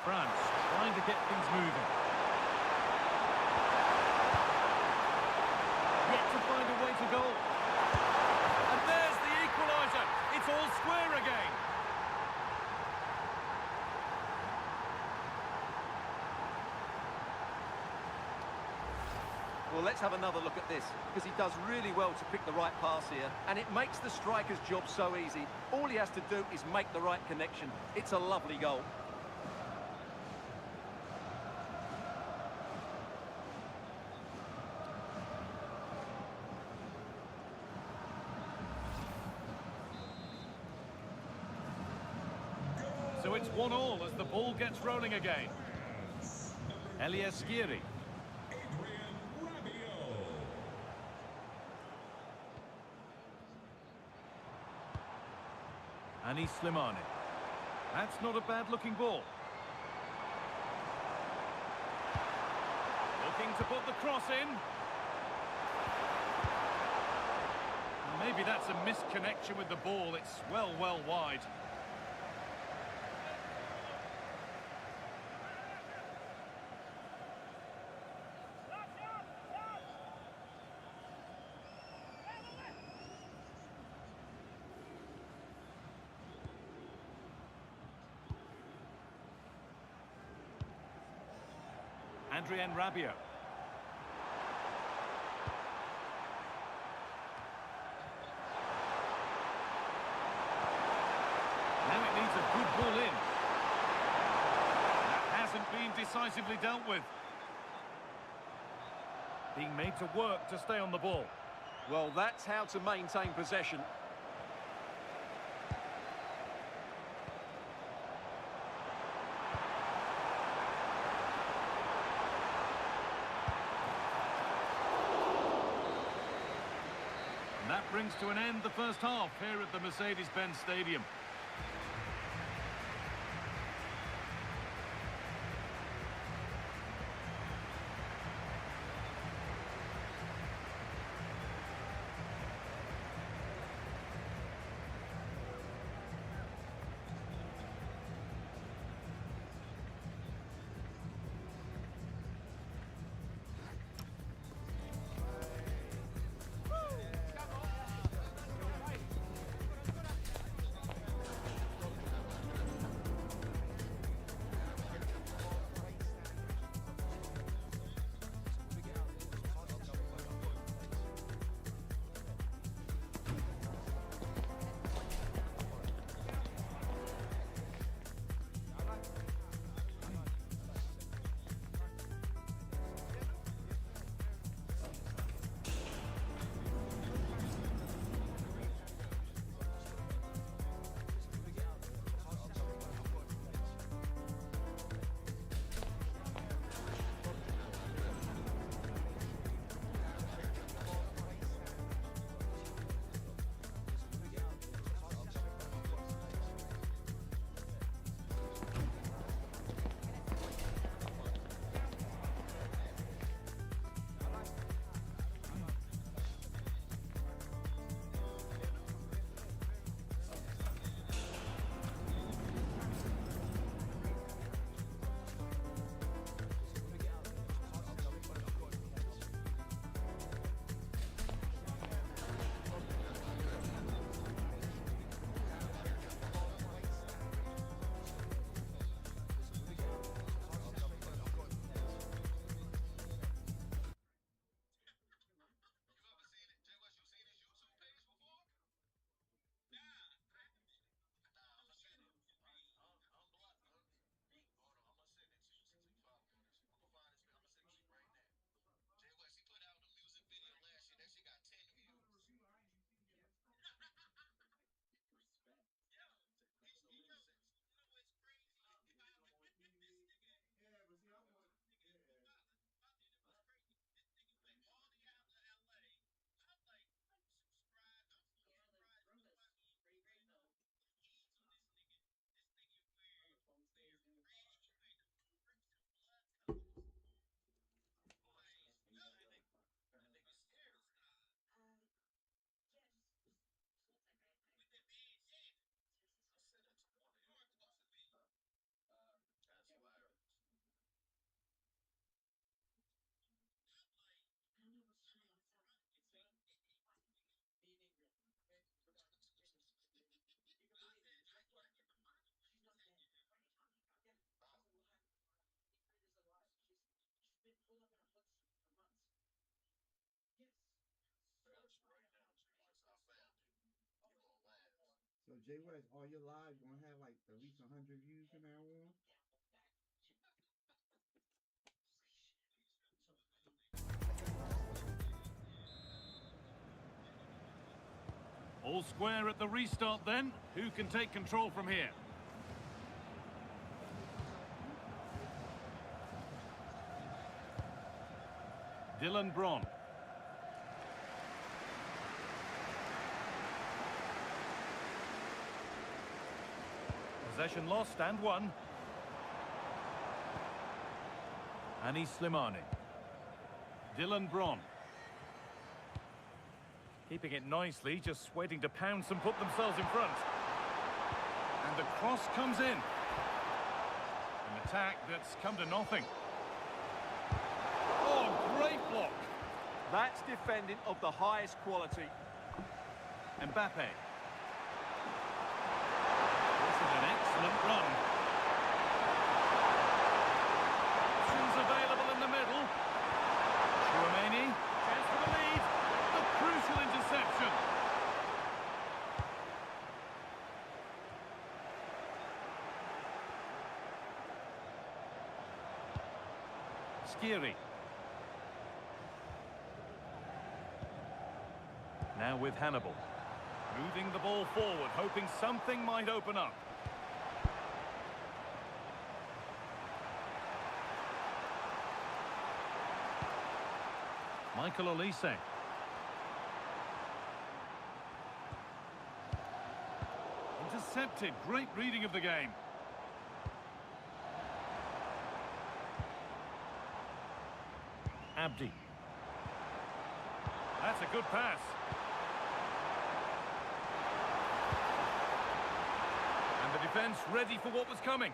S2: France trying to get things moving. Yet to find a way to goal. And there's the equaliser. It's all square again.
S4: Well, let's have another look at this, because he does really well to pick the right pass here, and it makes the striker's job so easy. All he has to do is make the right connection. It's a lovely goal.
S2: So it's 1-1 as the ball gets rolling again. Elias Skiri.
S5: Adrian Rabiot.
S2: Anis Slimani. That's not a bad-looking ball. Looking to put the cross in. Maybe that's a misconnection with the ball. It's well wide. Adrian Rabiot. Now it needs a good ball in. That hasn't been decisively dealt with. Being made to work to stay on the ball.
S4: Well, that's how to maintain possession.
S2: And that brings to an end the first half here at the Mercedes-Benz Stadium.
S7: Jay West, all your lives gonna have like at least 100 views from now on.
S2: All square at the restart then. Who can take control from here? Dylan Bron. Possession lost and won. Anis Slimani. Dylan Bron. Keeping it nicely, just waiting to pounce and put themselves in front. And the cross comes in. An attack that's come to nothing. Oh, great block.
S4: That's defending of the highest quality.
S2: Mbappe. This is an excellent run. Options available in the middle. Chouameni, chance for the lead. A crucial interception. Skiri. Now with Hannibal. Moving the ball forward, hoping something might open up. Michael Olise. Intercepted. Great reading of the game. Abdi. That's a good pass. And the defence ready for what was coming.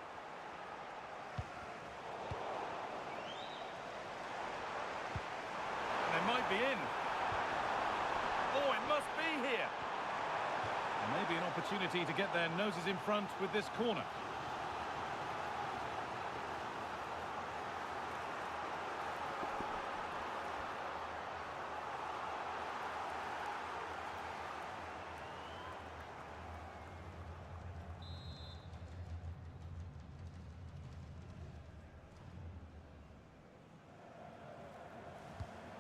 S2: They might be in. Oh, it must be here. Maybe an opportunity to get their noses in front with this corner.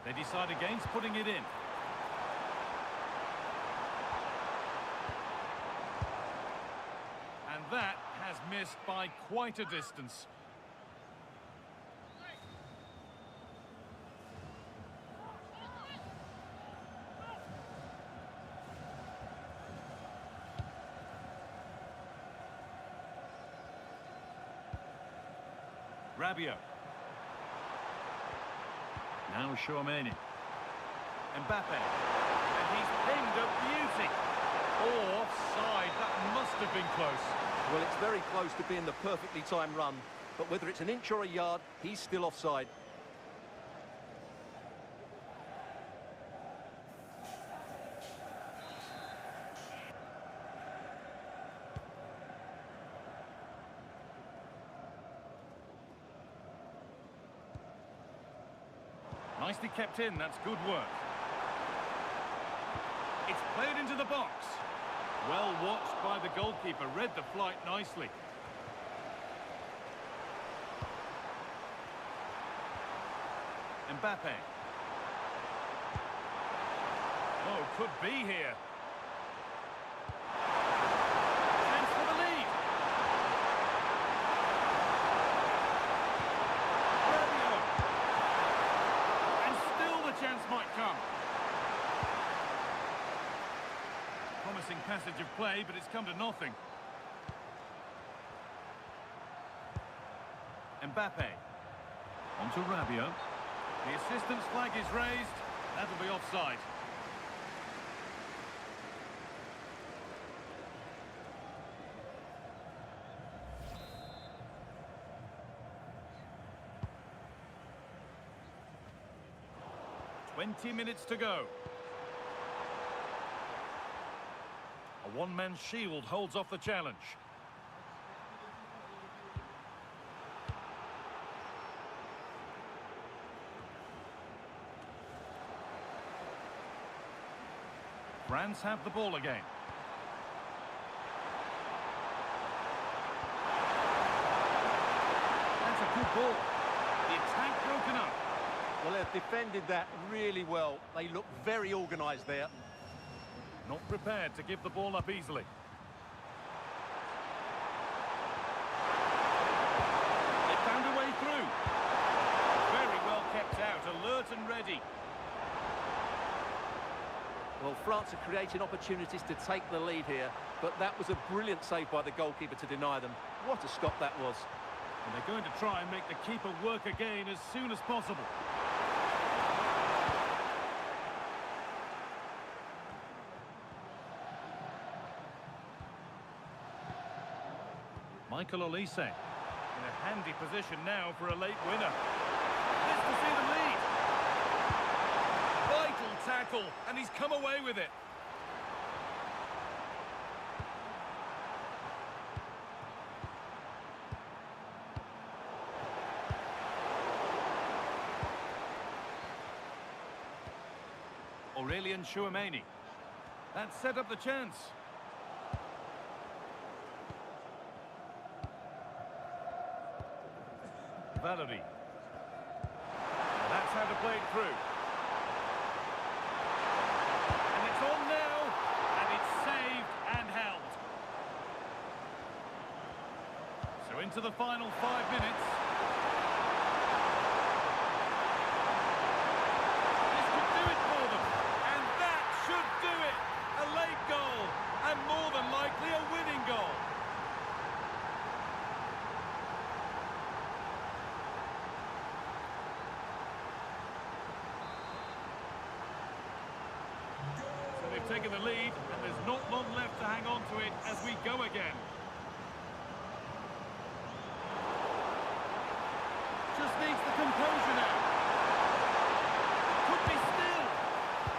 S2: They decide against putting it in. And that has missed by quite a distance. Rabiot. Now Chouameni. Mbappe. And he's pinned a beauty. Oh, offside. That must have been close.
S4: Well, it's very close to being the perfectly timed run. But whether it's an inch or a yard, he's still offside.
S2: Nicely kept in, that's good work. It's played into the box. Well watched by the goalkeeper, read the flight nicely. Mbappe. Oh, could be here. Chance for the lead. Chance might come. Promising passage of play, but it's come to nothing. Mbappe. On to Rabiot. The assistant's flag is raised. That'll be offside. "20 minutes to go. A one-man shield holds off the challenge. France have the ball again. ball. The attack broken up.
S4: Well, they've defended that really well. They look very organised there.
S2: Not prepared to give the ball up easily. They found a way through. Very well kept out, alert and ready.
S4: Well, France are creating opportunities to take the lead here, but that was a brilliant save by the goalkeeper to deny them. What a stop that was.
S2: And they're going to try and make the keeper work again as soon as possible. Michael Olise in a handy position now for a late winner. This to see the lead. Vital tackle, and he's come away with it. Aurelien Chouameni. That set up the chance. Valery. That's how to play it through. And it's on now, and it's saved and held. So into the final 5 minutes. This could do it for them, and that should do it. A late goal, and more than likely a winning goal. They've taken the lead, and there's not long left to hang on to it as we go again. Just needs the composure now. Could be still.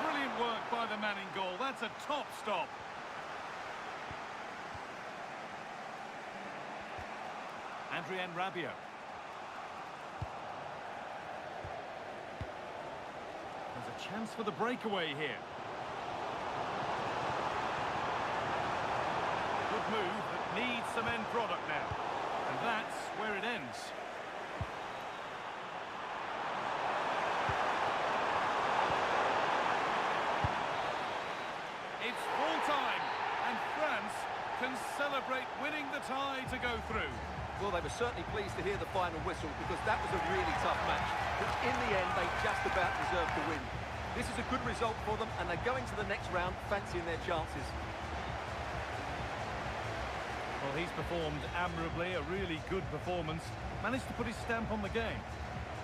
S2: Brilliant work by the man in goal. That's a top stop. Adrien Rabiot. There's a chance for the breakaway here. Move that needs some end product now, and that's where it ends. It's full time, and France can celebrate winning the tie to go through.
S4: Well, they were certainly pleased to hear the final whistle because that was a really tough match. But in the end, they just about deserved the win. This is a good result for them, and they're going to the next round fancying their chances.
S2: Well, he's performed admirably, a really good performance. Managed to put his stamp on the game.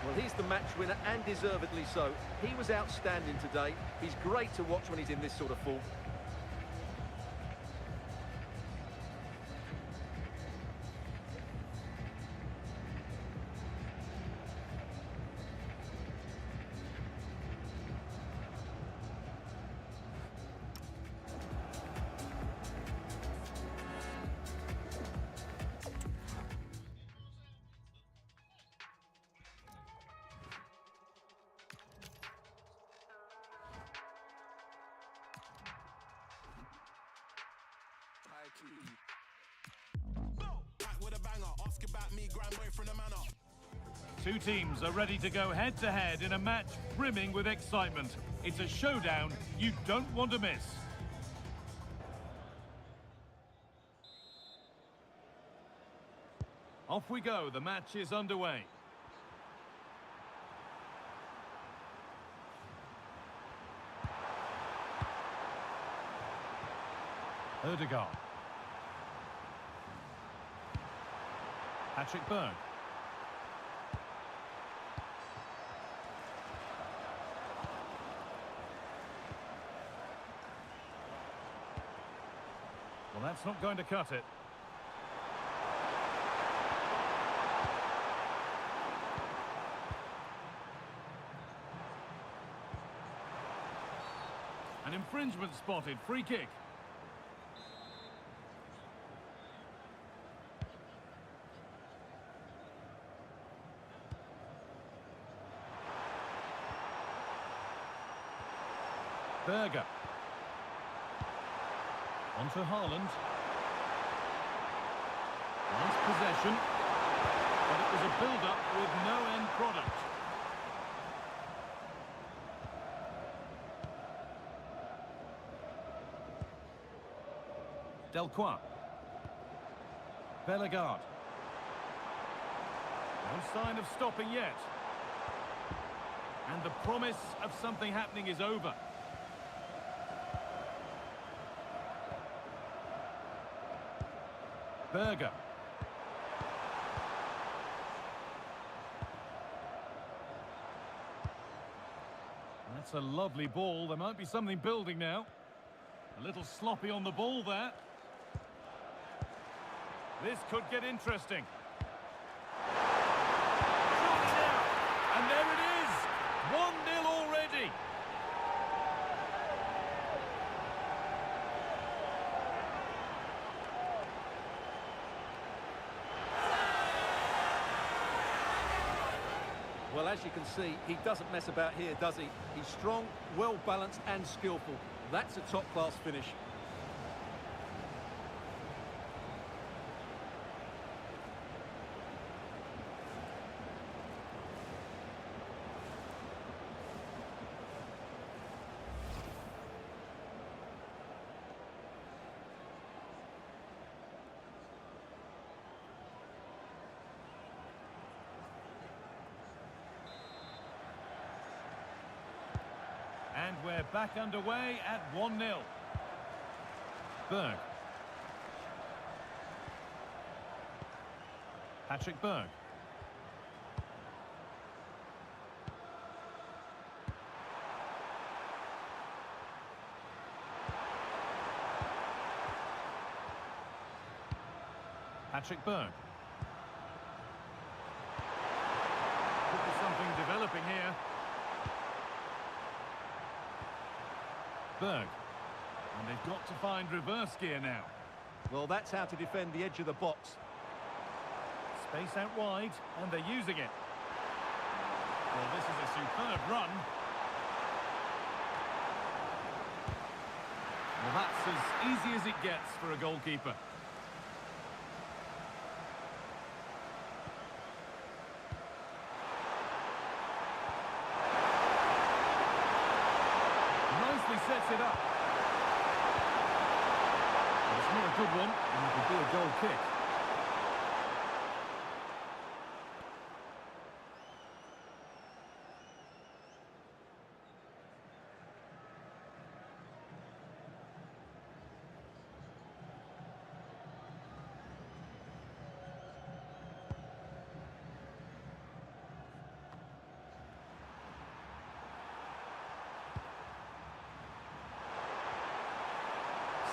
S4: Well, he's the match winner, and deservedly so. He was outstanding today. He's great to watch when he's in this sort of form.
S2: Two teams are ready to go head-to-head in a match brimming with excitement. It's a showdown you don't want to miss. Off we go, the match is underway. Ødegaard. Patrick Berg. Well, that's not going to cut it. An infringement spotted, free kick. Berger. On to Haaland. Nice possession. But it was a build-up with no end product. Delcroix. Bellegarde. No sign of stopping yet. And the promise of something happening is over. Berger. That's a lovely ball. There might be something building now. A little sloppy on the ball there. This could get interesting. Surely now. And there it is. 1-0 already.
S4: Well, as you can see, he doesn't mess about here, does he? He's strong, well-balanced and skillful. That's a top-class finish.
S2: And we're back underway at 1-0. Berg. Patrick Berg. Patrick Berg. Could be something developing here. Berg. And they've got to find reverse gear now.
S4: Well, that's how to defend the edge of the box.
S2: Space out wide, and they're using it. Well, this is a superb run. Well, that's as easy as it gets for a goalkeeper. Sets it up. It's not a good one, and it could be a goal kick.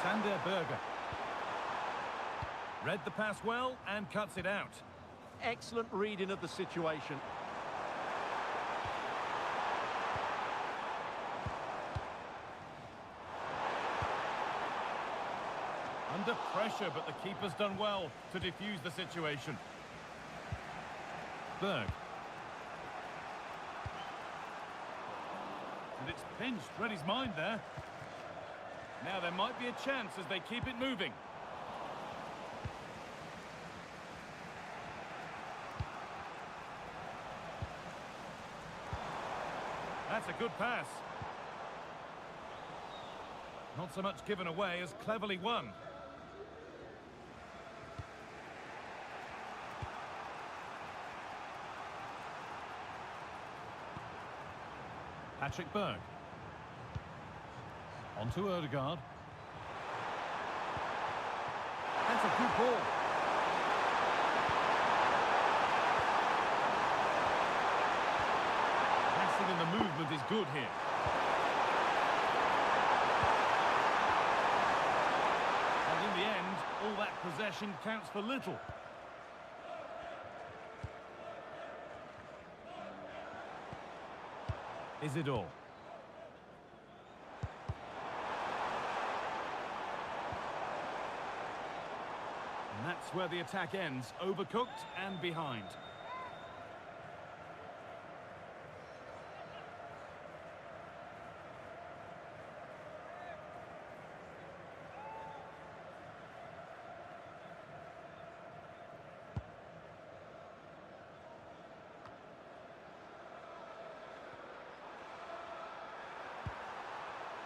S2: Sander Berger. Read the pass well and cuts it out.
S4: Excellent reading of the situation.
S2: Under pressure, but the keeper's done well to defuse the situation. Berg. And it's pinched, read his mind there. Now there might be a chance as they keep it moving. That's a good pass. Not so much given away as cleverly won. Patrick Berg. On to Odegaard. That's a good ball. Passing and the movement is good here. And in the end, all that possession counts for little. Isidore. And that's where the attack ends, overcooked and behind.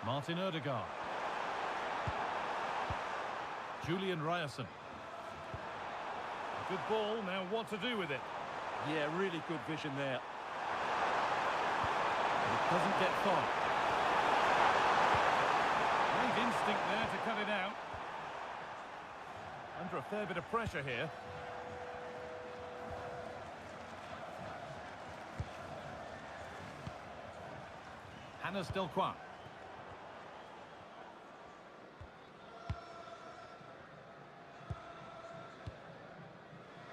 S2: Martin Odegaard. Julian Ryerson. Good ball, now what to do with it?
S4: Yeah, really good vision there.
S2: It doesn't get far. Great instinct there to cut it out. Under a fair bit of pressure here. Hannes Delcroix.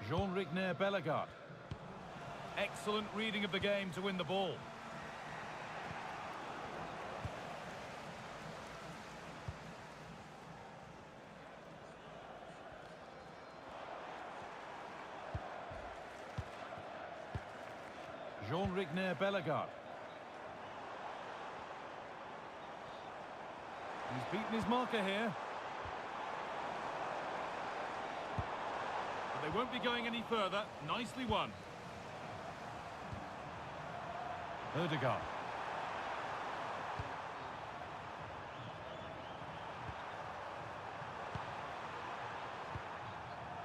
S2: Jean-Rigner Bellegarde. Excellent reading of the game to win the ball. Jean-Rigner Bellegarde. He's beaten his marker here. But they won't be going any further. Nicely won. Odegaard.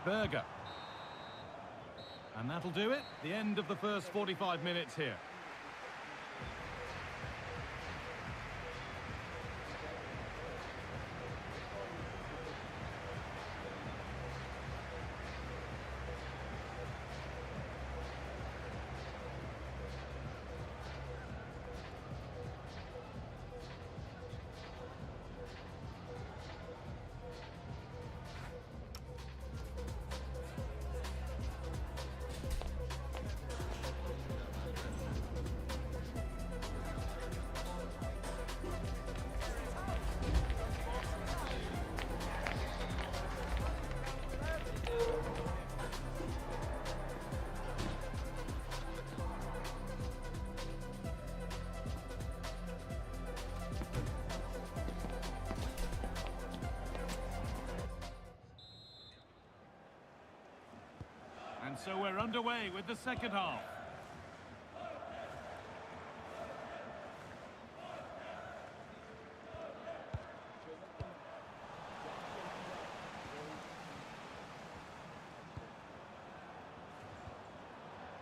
S2: Berger. And that'll do it. The end of the first 45 minutes here. And so we're underway with the second half.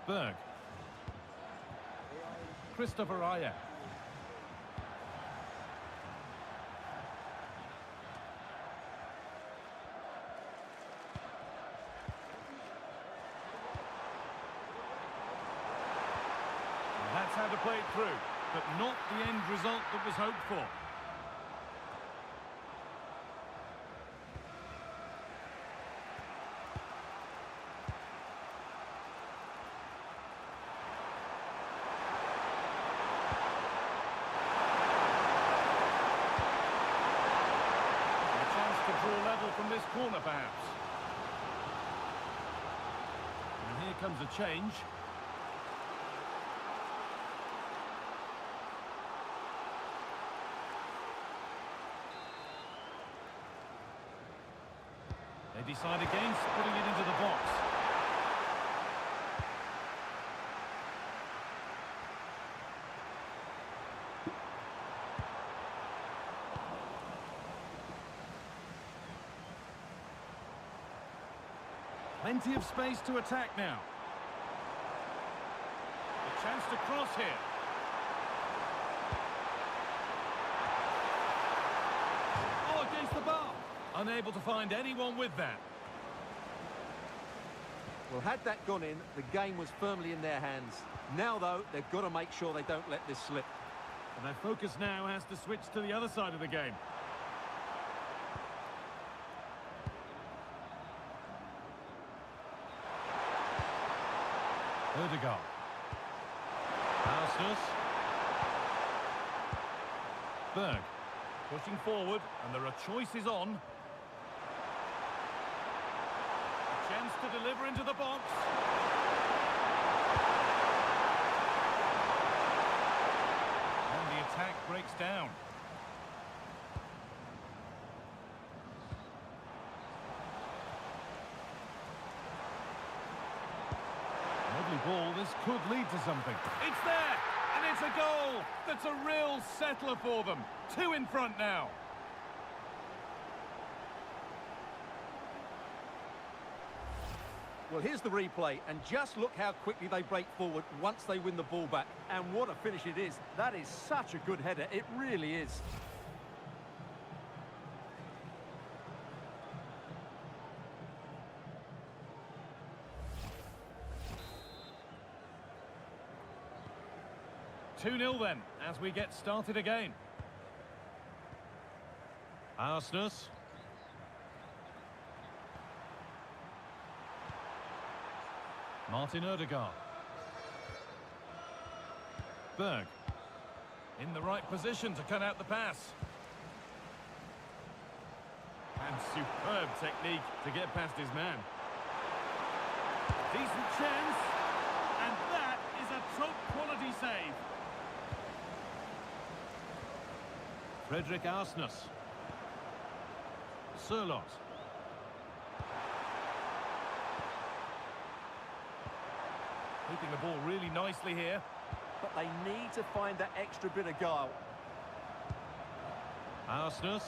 S2: Berg. Christopher Ayer. That's how to play it through, but not the end result that was hoped for. A chance to draw level from this corner, perhaps. And here comes a change. They decide against putting it into the box. Plenty of space to attack now. A chance to cross here. Oh, against the bar. Unable to find anyone with that.
S4: Well, had that gone in, the game was firmly in their hands. Now, though, they've got to make sure they don't let this slip.
S2: And their focus now has to switch to the other side of the game. Odegaard. Arsenal. Berg. Pushing forward, and there are choices on. A chance to deliver into the box. And the attack breaks down. Lovely ball, this could lead to something. It's there! And And it's a goal that's a real settler for them. 2 in front now.
S4: Well, here's the replay, and just look how quickly they break forward once they win the ball back. And what a finish it is. That is such a good header. It really is.
S2: Two 0 then, as we get started again. Arsenus. Martin Odegaard. Berg. In the right position to cut out the pass. And superb technique to get past his man. Decent chance. And that is a top-quality save. Frederick Arsenus. Sørloth. Keeping the ball really nicely here.
S4: But they need to find that extra bit of guile.
S2: Arsenus.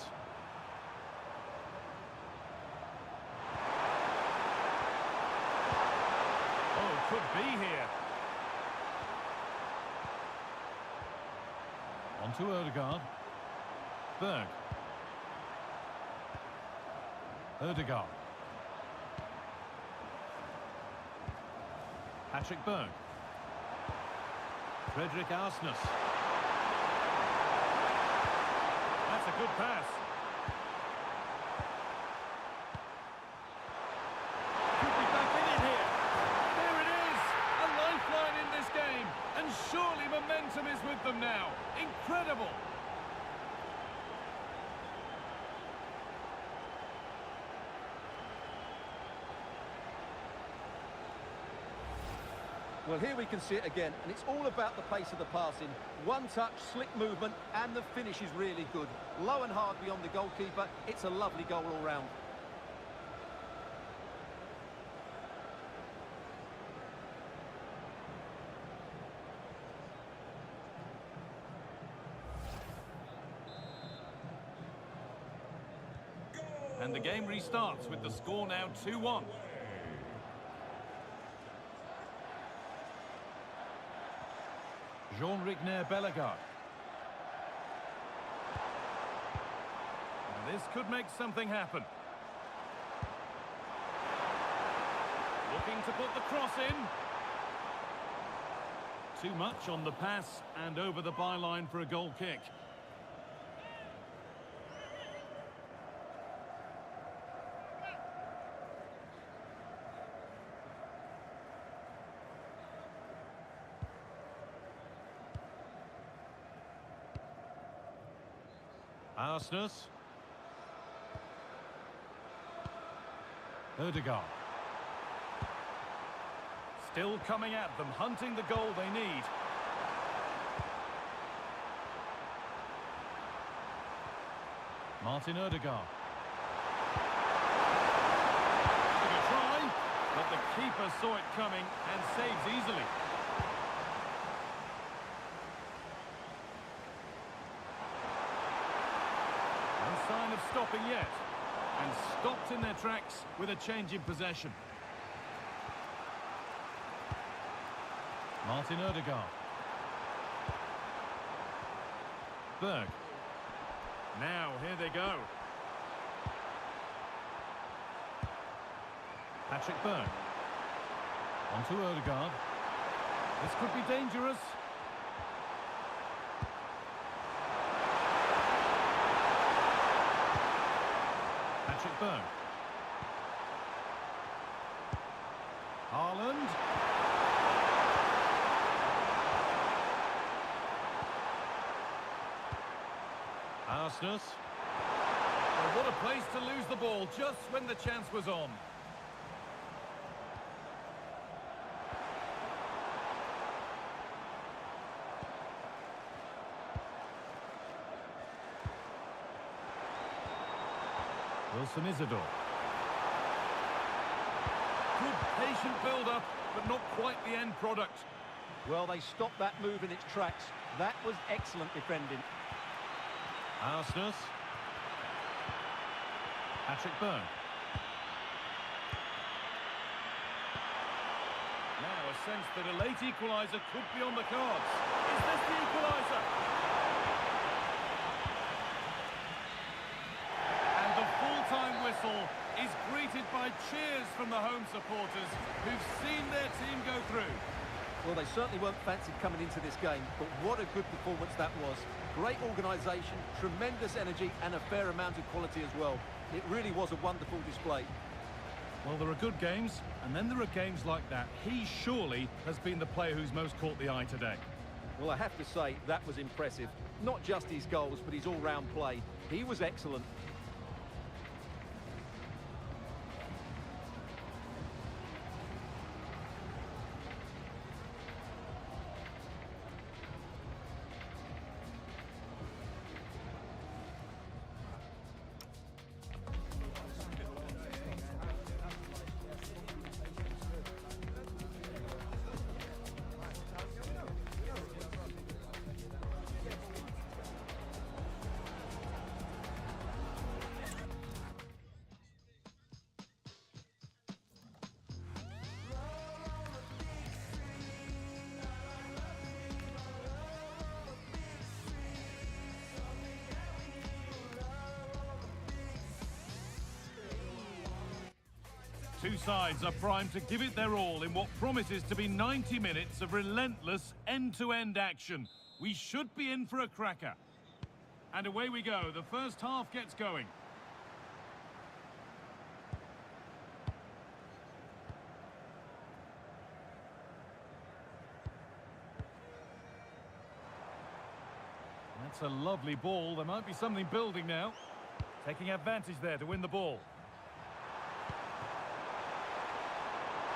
S2: Oh, could be here. On to Odegaard. Berg. Odegaard. Patrick Berg. Frederick Arsenus. That's a good pass. Could be back in it here. There it is! A lifeline in this game. And surely momentum is with them now. Incredible!
S4: Well, here we can see it again, and it's all about the pace of the passing. One touch, slick movement, and the finish is really good. Low and hard beyond the goalkeeper. It's a lovely goal all round.
S2: And the game restarts with the score now 2-1. Jean-Luc Bellegarde. Now this could make something happen. Looking to put the cross in. Too much on the pass and over the byline for a goal kick. Arsenus. Odegaard. Still coming at them, hunting the goal they need. Martin Odegaard. Took a try, but the keeper saw it coming and saves easily. Sign of stopping yet, and stopped in their tracks with a change in possession. Martin Odegaard. Berg. Now, here they go. Patrick Berg. On to Odegaard. This could be dangerous. Patrick Berg. Haaland. Arsenus. Well, what a place to lose the ball just when the chance was on. Wilson Isidore. Good patient build-up, but not quite the end product.
S4: Well, they stopped that move in its tracks. That was excellent defending.
S2: Arsenal. Patrick Byrne. Now a sense that a late equaliser could be on the cards. Is this the equaliser? And the full-time whistle is greeted by cheers from the home supporters who've seen their team go through.
S4: Well, they certainly weren't fancied coming into this game, but what a good performance that was. Great organisation, tremendous energy and a fair amount of quality as well. It really was a wonderful display.
S2: Well, there are good games, and then there are games like that. He surely has been the player who's most caught the eye today.
S4: Well, I have to say, that was impressive. Not just his goals, but his all-round play. He was excellent.
S2: Two sides are primed to give it their all in what promises to be 90 minutes of relentless end-to-end action. We should be in for a cracker. And away we go. The first half gets going. That's a lovely ball. There might be something building now. Taking advantage there to win the ball.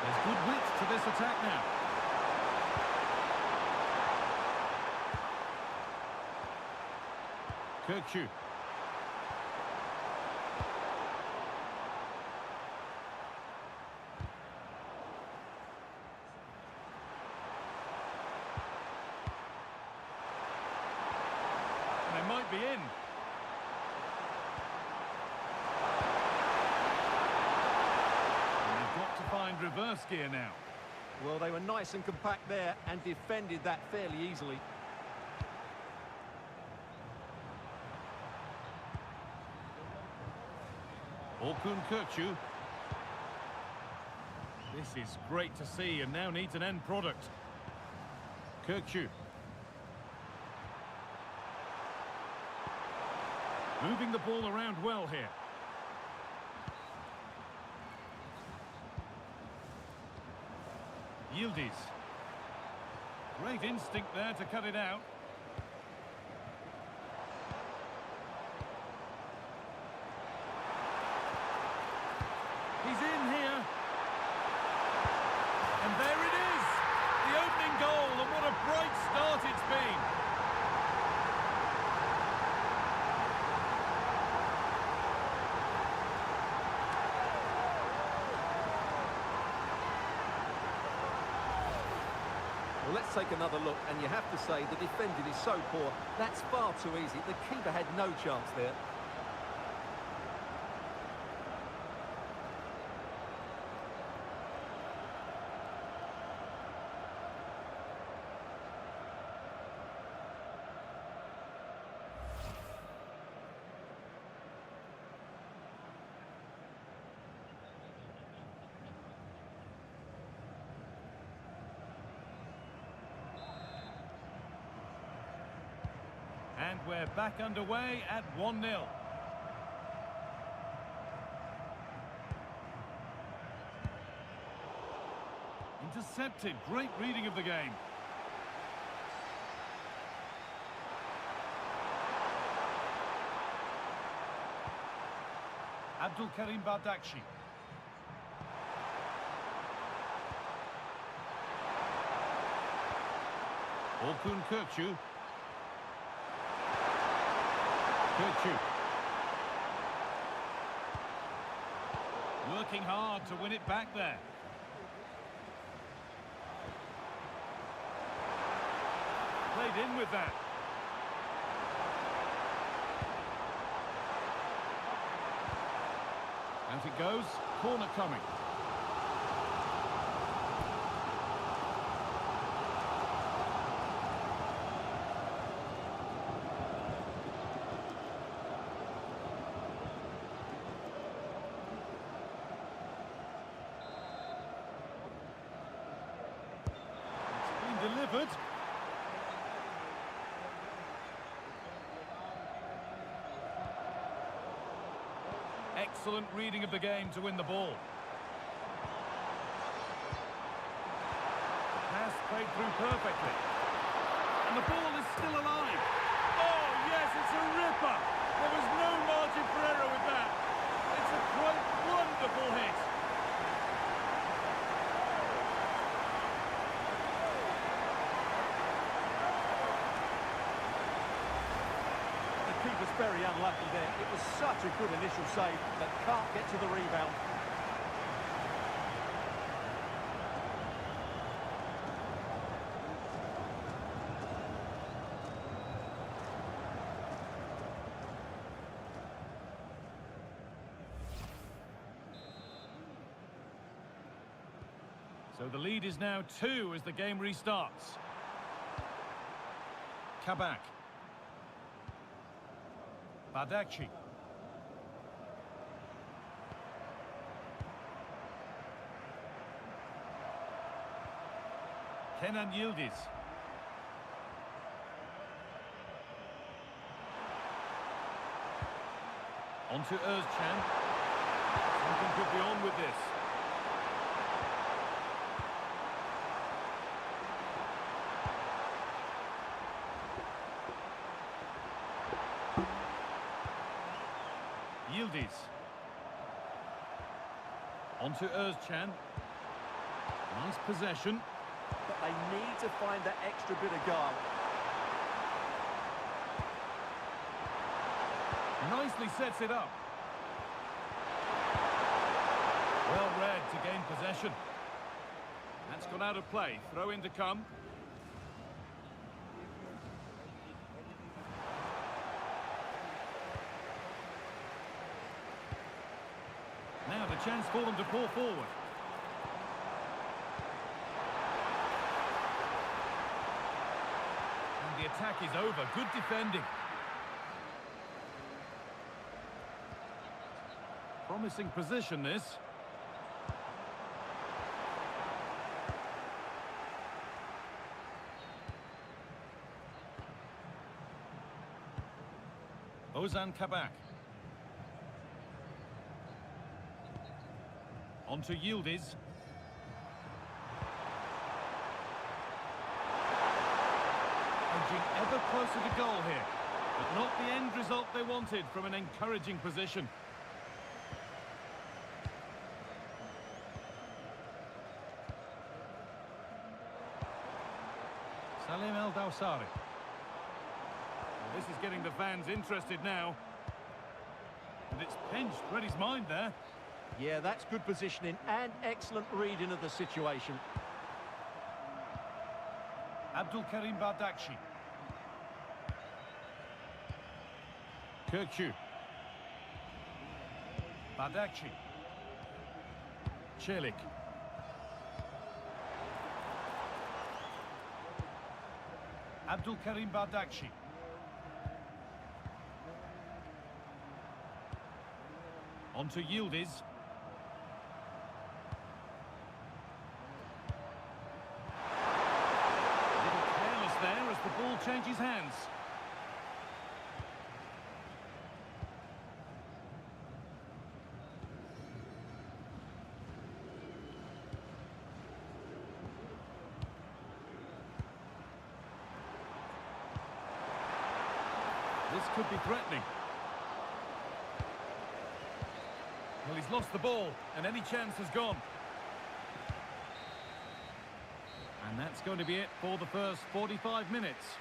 S2: There's good width to this attack now. Kirkju. They might be in. Find reverse gear now.
S4: Well, they were nice and compact there and defended that fairly easily.
S2: Orkun Kirkju. This is great to see and now needs an end product. Kirkju. Moving the ball around well here. Yildiz. Great instinct there to cut it out. He's in here. And there it is. The opening goal, and what a bright start it's been.
S4: Well, let's take another look, and you have to say the defending is so poor. That's far too easy. The keeper had no chance there.
S2: And we're back underway at 1-0. Intercepted. Great reading of the game. Abdul Karim Bardakshi. Orkun Kirkju. Kirkju. Working hard to win it back there. played in with that. Out it goes, corner coming. It's been delivered. Excellent reading of the game to win the ball. Pass played through perfectly. And the ball is still alive. Oh, yes, it's a ripper. There was no margin for error with that. It's a quite wonderful hit.
S4: The keeper's very unlucky there. It was such a good initial save, but can't get to the rebound.
S2: So the lead is now 2 as the game restarts. Kabak. Bardakci. Kenan Yildiz. On to Özcan. Something could be on with this. Yildiz. On to Özcan. Nice possession.
S4: But they need to find that extra bit of guile.
S2: Nicely sets it up. Well read to gain possession. That's gone out of play. Throw in to come. Now the chance for them to pull forward. And the attack is over. Good defending. Promising position, this. Ozan Kabak. On to Yildiz. Edging ever closer to goal here. But not the end result they wanted from an encouraging position. Salim El Dawsari. This is getting the fans interested now. And it's pinched, read his mind there.
S4: Yeah, that's good positioning and excellent reading of the situation.
S2: Abdulkarim Bardakci. Kirkçü. Bardakci. Çelik. Abdulkarim Bardakci. On to Yildiz. A little careless there as the ball changes hands. This could be threatening. Well, he's lost the ball, and any chance has gone. And that's going to be it for the first 45 minutes.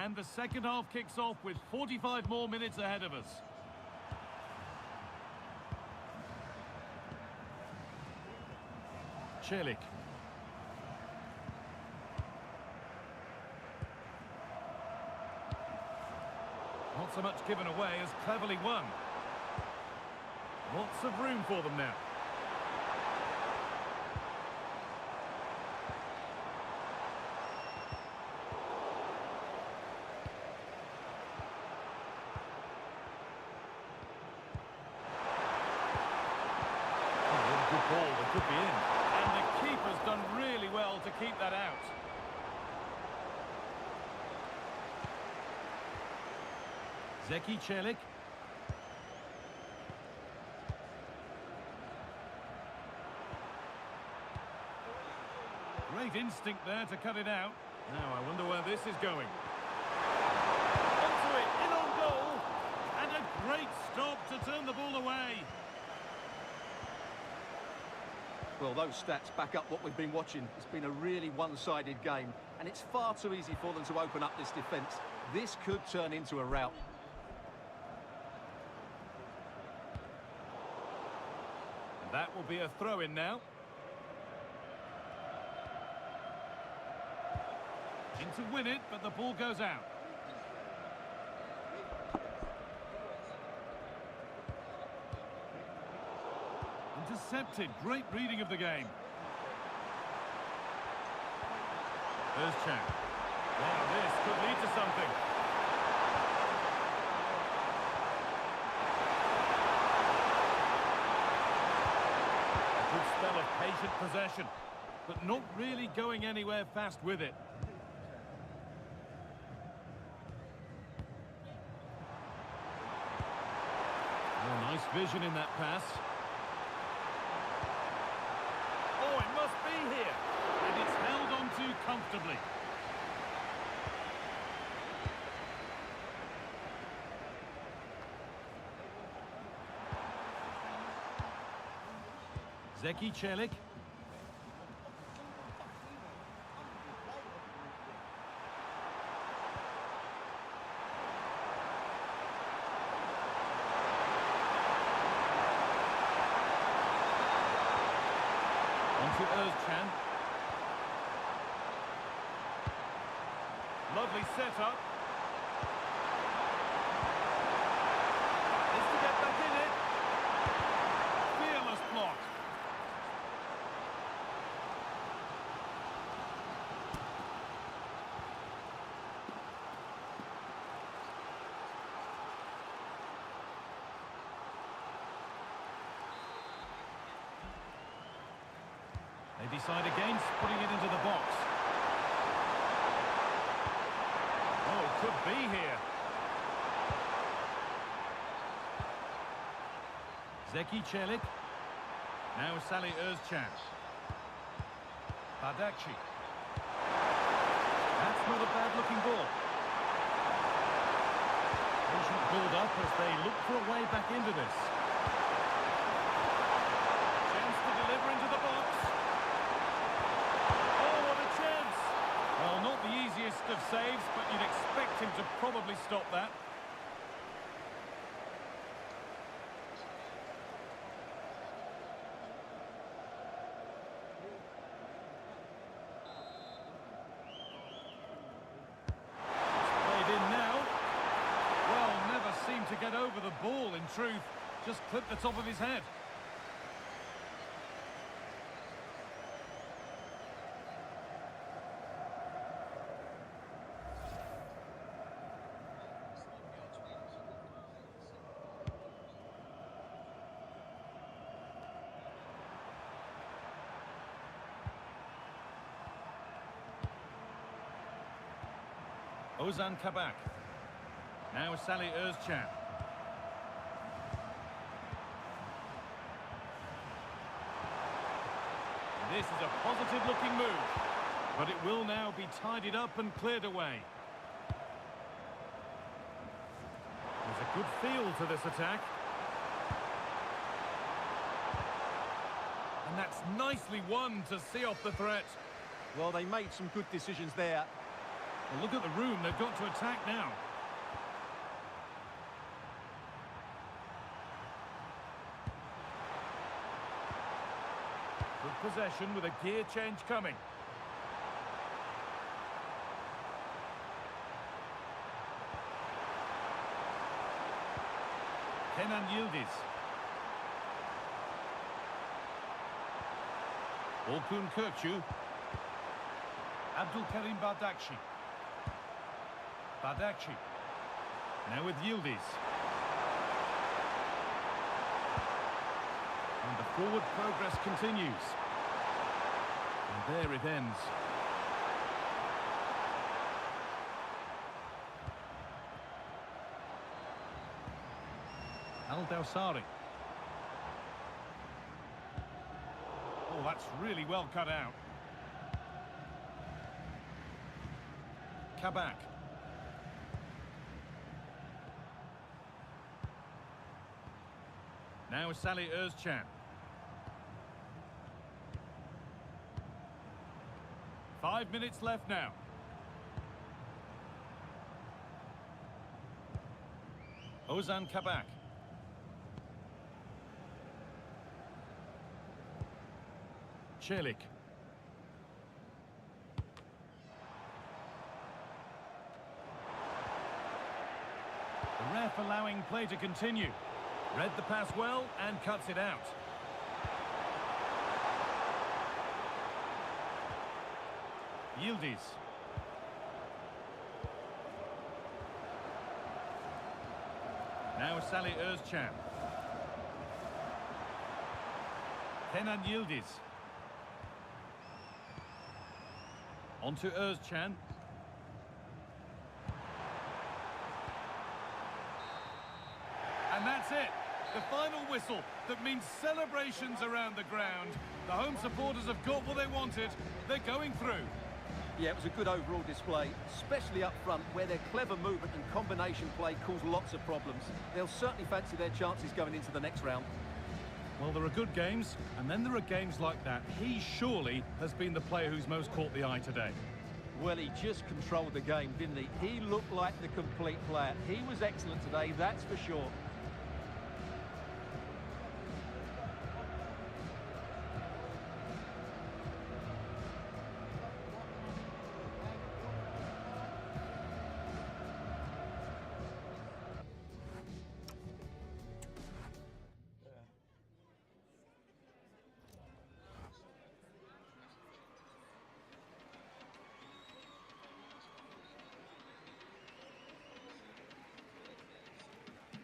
S2: And the second half kicks off with 45 more minutes ahead of us. Celik. Not so much given away as cleverly won. Lots of room for them now. Good ball, they could be in. And the keeper's done really well to keep that out. Zeki Celik. Great instinct there to cut it out. Now I wonder where this is going. Onto it, in on goal. And a great stop to turn the ball away.
S4: Well, those stats back up what we've been watching. It's been a really one-sided game, and it's far too easy for them to open up this defence. This could turn into a rout.
S2: That will be a throw-in now. In to win it, but the ball goes out. Intercepted. Great reading of the game. Özcan. Now this could lead to something. A good spell of patient possession, but not really going anywhere fast with it. Oh, nice vision in that pass. Oh, it must be here. And it's held on to comfortably. Zeki Celik. To Özcan. Lovely setup. Is to get back in it. Fearless block. They decide against putting it into the box. Oh, could be here. Zeki Celik. Now Salih Özcan. Bardakci. That's not a bad-looking ball. Patient build-up as they look for a way back into this. Chance to deliver into the box. Well, not the easiest of saves, but you'd expect him to probably stop that. It's played in now. Well, never seemed to get over the ball, in truth. Just clipped the top of his head. Ozan Kabak. Now Salih Özcan. This is a positive-looking move, but it will now be tidied up and cleared away. There's a good feel to this attack. And that's nicely won to see off the threat.
S4: Well, they made some good decisions there.
S2: Well, look at the room they've got to attack now. Good possession with a gear change coming. Kenan Yildiz. Orkun Kökçü. Abdülkerim Bardakçı. Bardakçı. Now with Yildiz. And the forward progress continues. And there it ends. Al Dawsari. Oh, that's really well cut out. Kabak. Now Salih Özcan. 5 minutes left now. Ozan Kabak. Çelik. The ref allowing play to continue. Read the pass well and cuts it out. Yildiz. Now Salih Özcan. Kenan Yildiz. On to Özcan. And that's it. The final whistle that means celebrations around the ground. The home supporters have got what they wanted. They're going through.
S4: Yeah, it was a good overall display, especially up front, where their clever movement and combination play caused lots of problems. They'll certainly fancy their chances going into the next round.
S2: Well, there are good games, and then there are games like that. He surely has been the player who's most caught the eye today.
S4: Well, he just controlled the game, didn't he? He looked like the complete player. He was excellent today, that's for sure.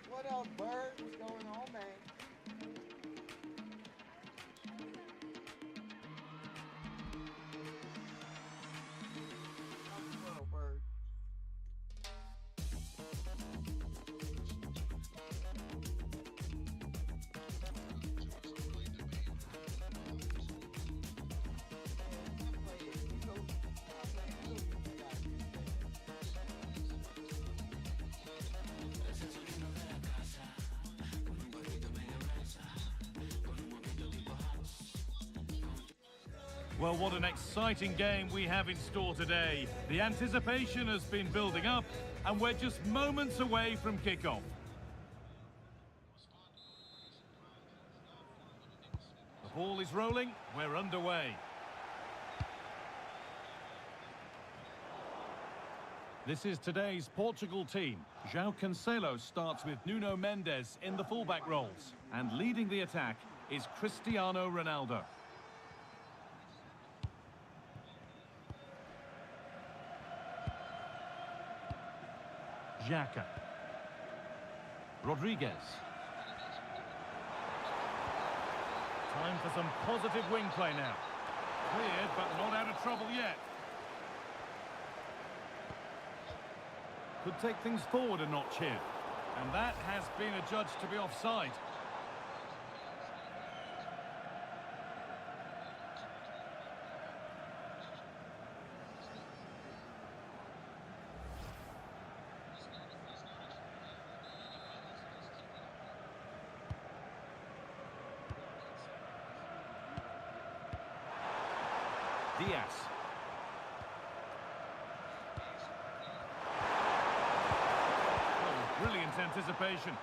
S7: What up, Bird? What's going on, man? Hello, Bird.
S2: Well, what an exciting game we have in store today. The anticipation has been building up, and we're just moments away from kickoff. The ball is rolling, we're underway. This is today's Portugal team. João Cancelo starts with Nuno Mendes in the fullback roles, and leading the attack is Cristiano Ronaldo. Xhaka. Rodriguez. Time for some positive wing play now. Cleared, but not out of trouble yet. Could take things forward a notch here. And that has been adjudged to be offside. Diaz. anticipation.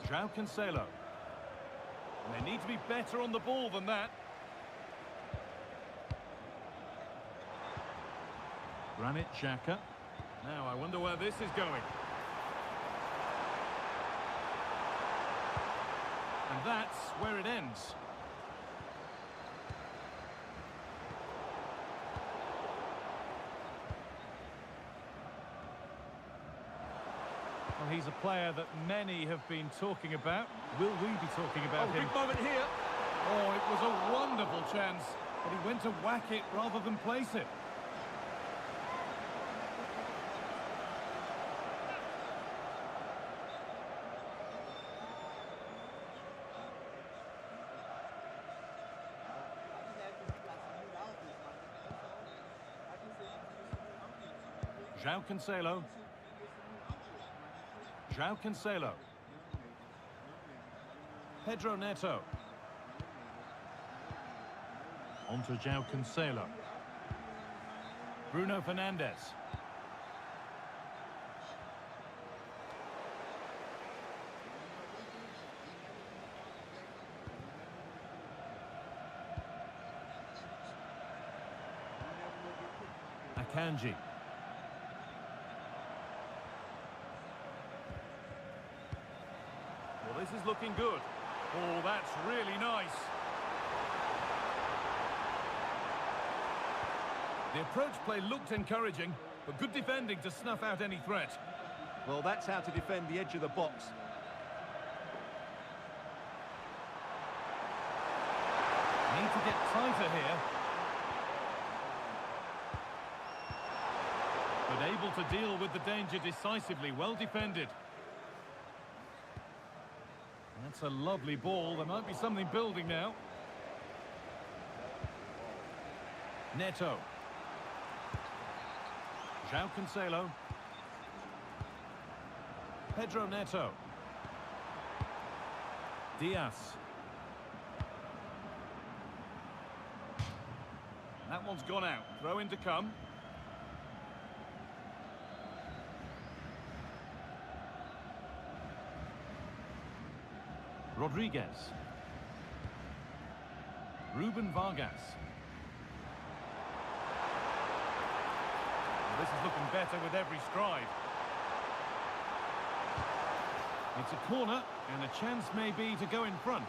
S2: João Cancelo. And they need to be better on the ball than that. Granit Xhaka. Now, I wonder where this is going. And that's where it ends. Well, he's a player that many have been talking about. Will we be talking about him?
S4: Big moment here.
S2: Oh, it was a wonderful chance, but he went to whack it rather than place it. João Cancelo. João Cancelo. Pedro Neto. On to João Cancelo. Bruno Fernandes. Akanji. Well, this is looking good. Oh, that's really nice. The approach play looked encouraging, but good defending to snuff out any threat.
S4: Well, that's how to defend the edge of the box.
S2: Need to get tighter here. But able to deal with the danger decisively, well defended. That's a lovely ball. There might be something building now. Neto. João Cancelo. Pedro Neto. Diaz. That one's gone out. Throw in to come. Rodriguez. Ruben Vargas. Well, this is looking better with every stride. It's a corner, and a chance may be to go in front.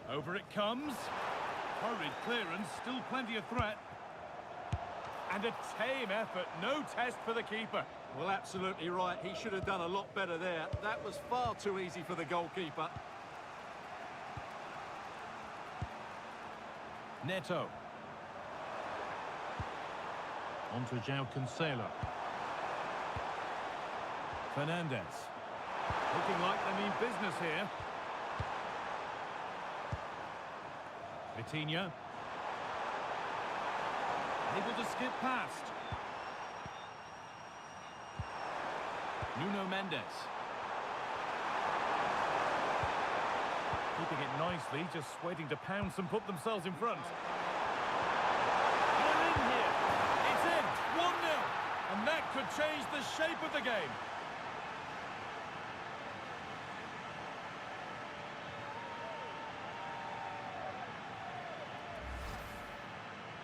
S2: Over it comes. Hurried clearance, still plenty of threat. And a tame effort, no test for the keeper.
S4: Well, absolutely right. He should have done a lot better there. That was far too easy for the goalkeeper.
S2: Neto. On to João Cancelo. Fernandes. Looking like they mean business here. Vitinha. Able to skip past. Nuno Mendes. Keeping it nicely, just waiting to pounce and put themselves in front. They're in here. It's in. 1-0. And that could change the shape of the game.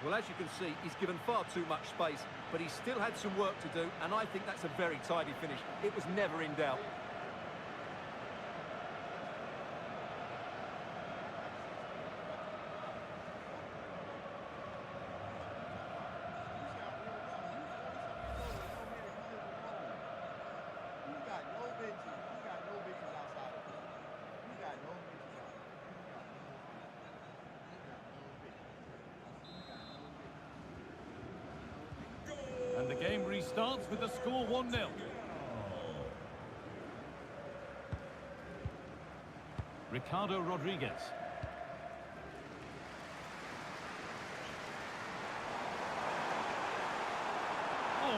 S4: Well, as you can see, he's given far too much space, but he still had some work to do, and I think that's a very tidy finish. It was never in doubt.
S2: And the game restarts with the score 1-0. Ricardo Rodriguez.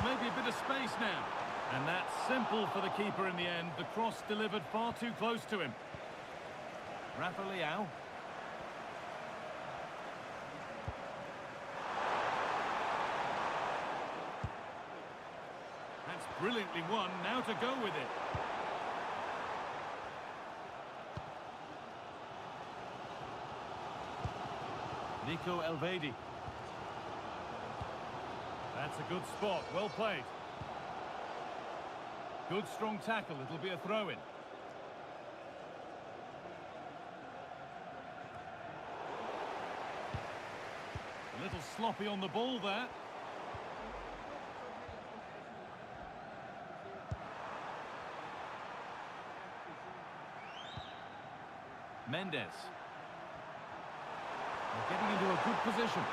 S2: maybe a bit of space now. And that's simple for the keeper in the end. The cross delivered far too close to him. Rafa Leao. That's brilliantly won. Now to go with it. Nico Elvedi. That's a good spot. Well played. Good strong tackle. It'll be a throw-in. A little sloppy on the ball there. Mendes. They're getting into a good position.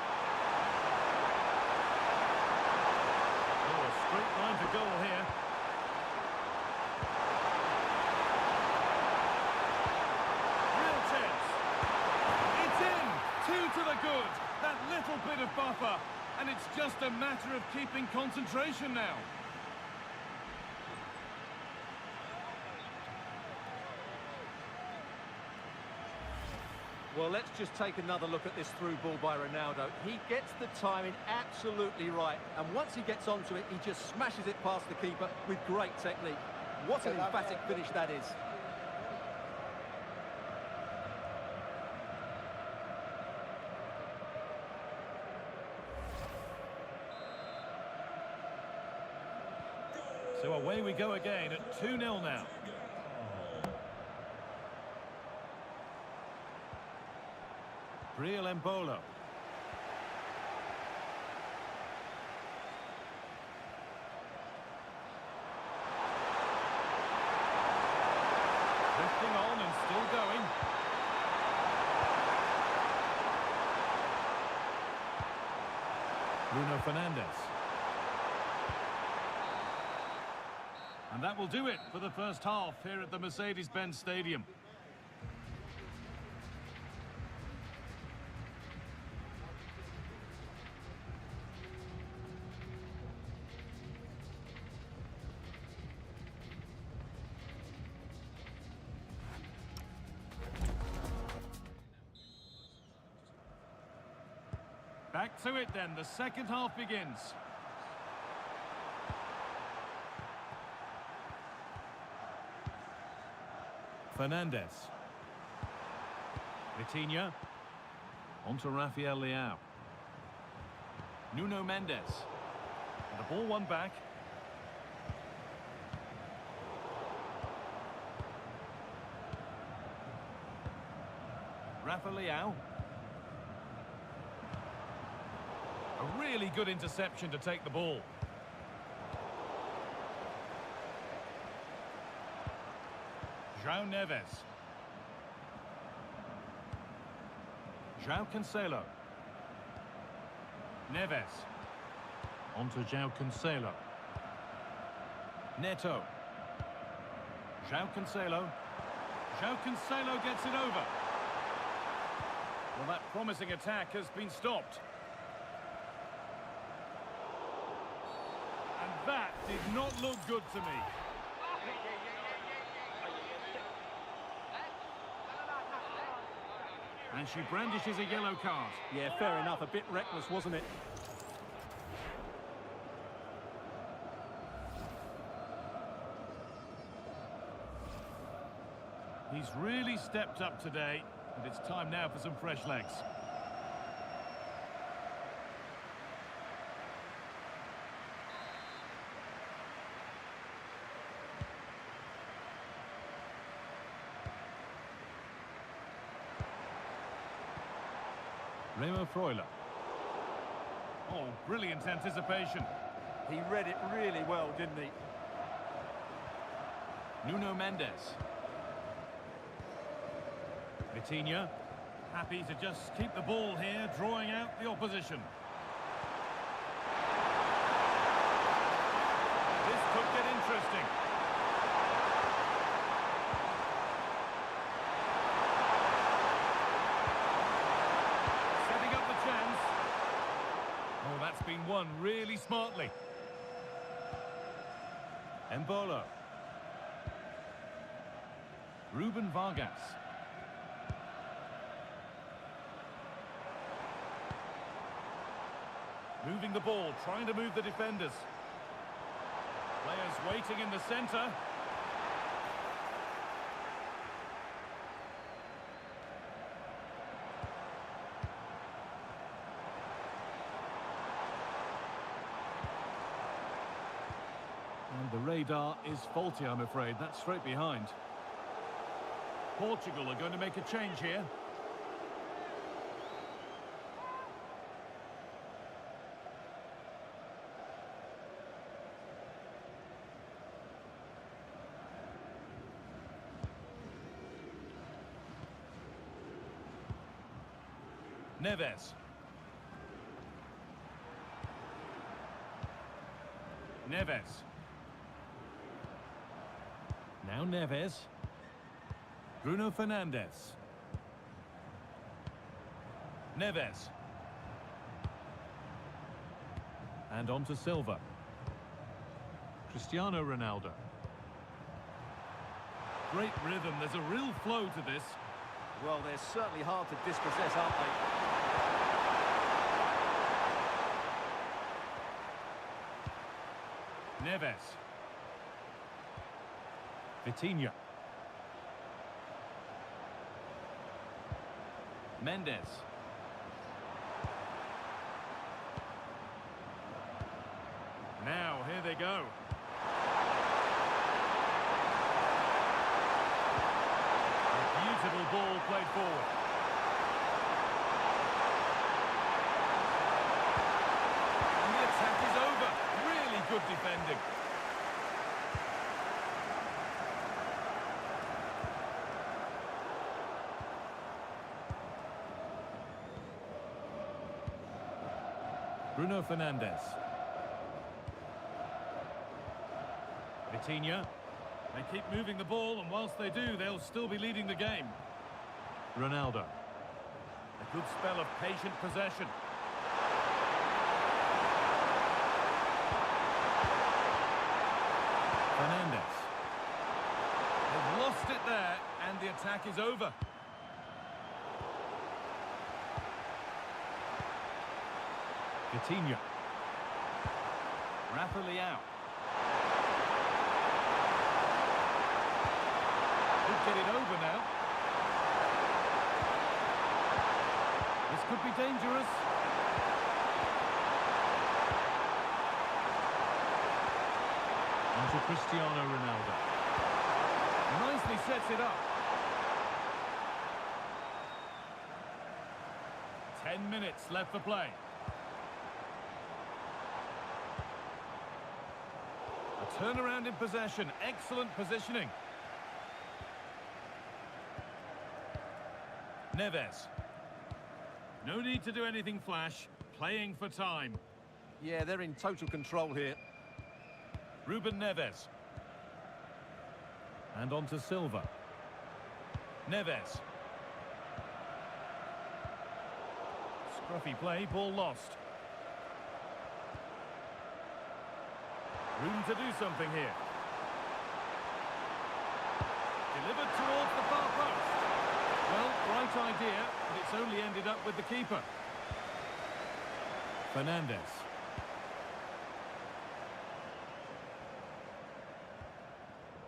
S2: Oh, a straight line to goal here. Real chance. It's in. 2 to the good. That little bit of buffer. And it's just a matter of keeping concentration now.
S4: Well, let's just take another look at this through ball by Ronaldo. He gets the timing absolutely right, and once he gets onto it, he just smashes it past the keeper with great technique. What an emphatic finish that is.
S2: So away we go again at 2-0 now. Breel Embolo. Drifting on and still going. Bruno Fernandes. And that will do it for the first half here at the Mercedes-Benz Stadium. Back to it then, the second half begins. Fernandes. Vitinha. On to Rafael Leao. Nuno Mendes. And the ball won back. Rafa Leao. A really good interception to take the ball. João Neves. João Cancelo. Neves. On to João Cancelo. Neto. João Cancelo. João Cancelo gets it over. Well, that promising attack has been stopped. And that did not look good to me. And she brandishes a yellow card.
S4: Yeah, fair enough. A bit reckless, wasn't it?
S2: He's really stepped up today, and it's time now for some fresh legs. Remo Freuler. Oh, brilliant anticipation.
S4: He read it really well, didn't he?
S2: Nuno Mendes. Vitinha. Happy to just keep the ball here, drawing out the opposition. This could get interesting. Setting up the chance. Oh, that's been won really smartly. Embolo. Ruben Vargas. Moving the ball, trying to move the defenders. Players waiting in the centre. And the radar is faulty, I'm afraid. That's straight behind. Portugal are going to make a change here. Neves. Neves. Now Neves. Bruno Fernandes. Neves. And on to Silva. Cristiano Ronaldo. Great rhythm, there's a real flow to this.
S4: Well, they're certainly hard to dispossess, aren't they?
S2: Neves. Vitinha. Mendes. Now, here they go. A beautiful ball played forward. And the attack is over. Really good defending. Bruno Fernandes. Vitinha. They keep moving the ball, and whilst they do, they'll still be leading the game. Ronaldo. A good spell of patient possession. Fernandes. They've lost it there, and the attack is over. Vitinha. Rafa Leao. Could get it over now. This could be dangerous. On to Cristiano Ronaldo. Nicely sets it up. 10 minutes left for play. A turnaround in possession. Excellent positioning. Neves. No need to do anything flash. Playing for time.
S4: Yeah, they're in total control here.
S2: Ruben Neves. And on to Silva. Neves. Scruffy play, ball lost. Room to do something here. Delivered towards the far post. Well, right idea, but it's only ended up with the keeper. Fernandes.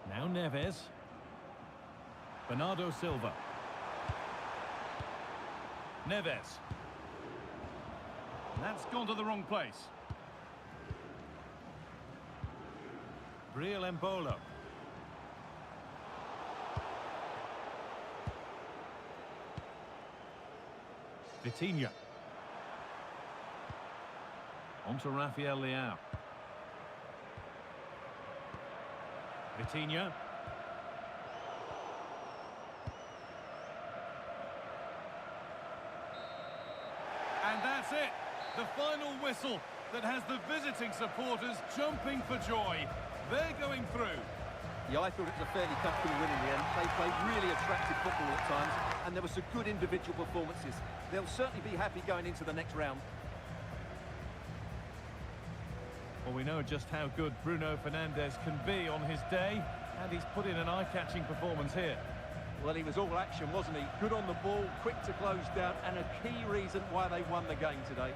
S2: Now Neves. Bernardo Silva. Neves. That's gone to the wrong place. Breel Embolo. Vitinha. On to Rafael Leao. Vitinha. And that's it. The final whistle that has the visiting supporters jumping for joy. They're going through.
S4: Yeah, I thought it was a fairly comfortable win in the end. They played really attractive football at times, and there were some good individual performances. They'll certainly be happy going into the next round.
S2: Well, we know just how good Bruno Fernandes can be on his day, and he's put in an eye-catching performance here.
S4: Well, he was all action, wasn't he? Good on the ball, quick to close down, and a key reason why they won the game today.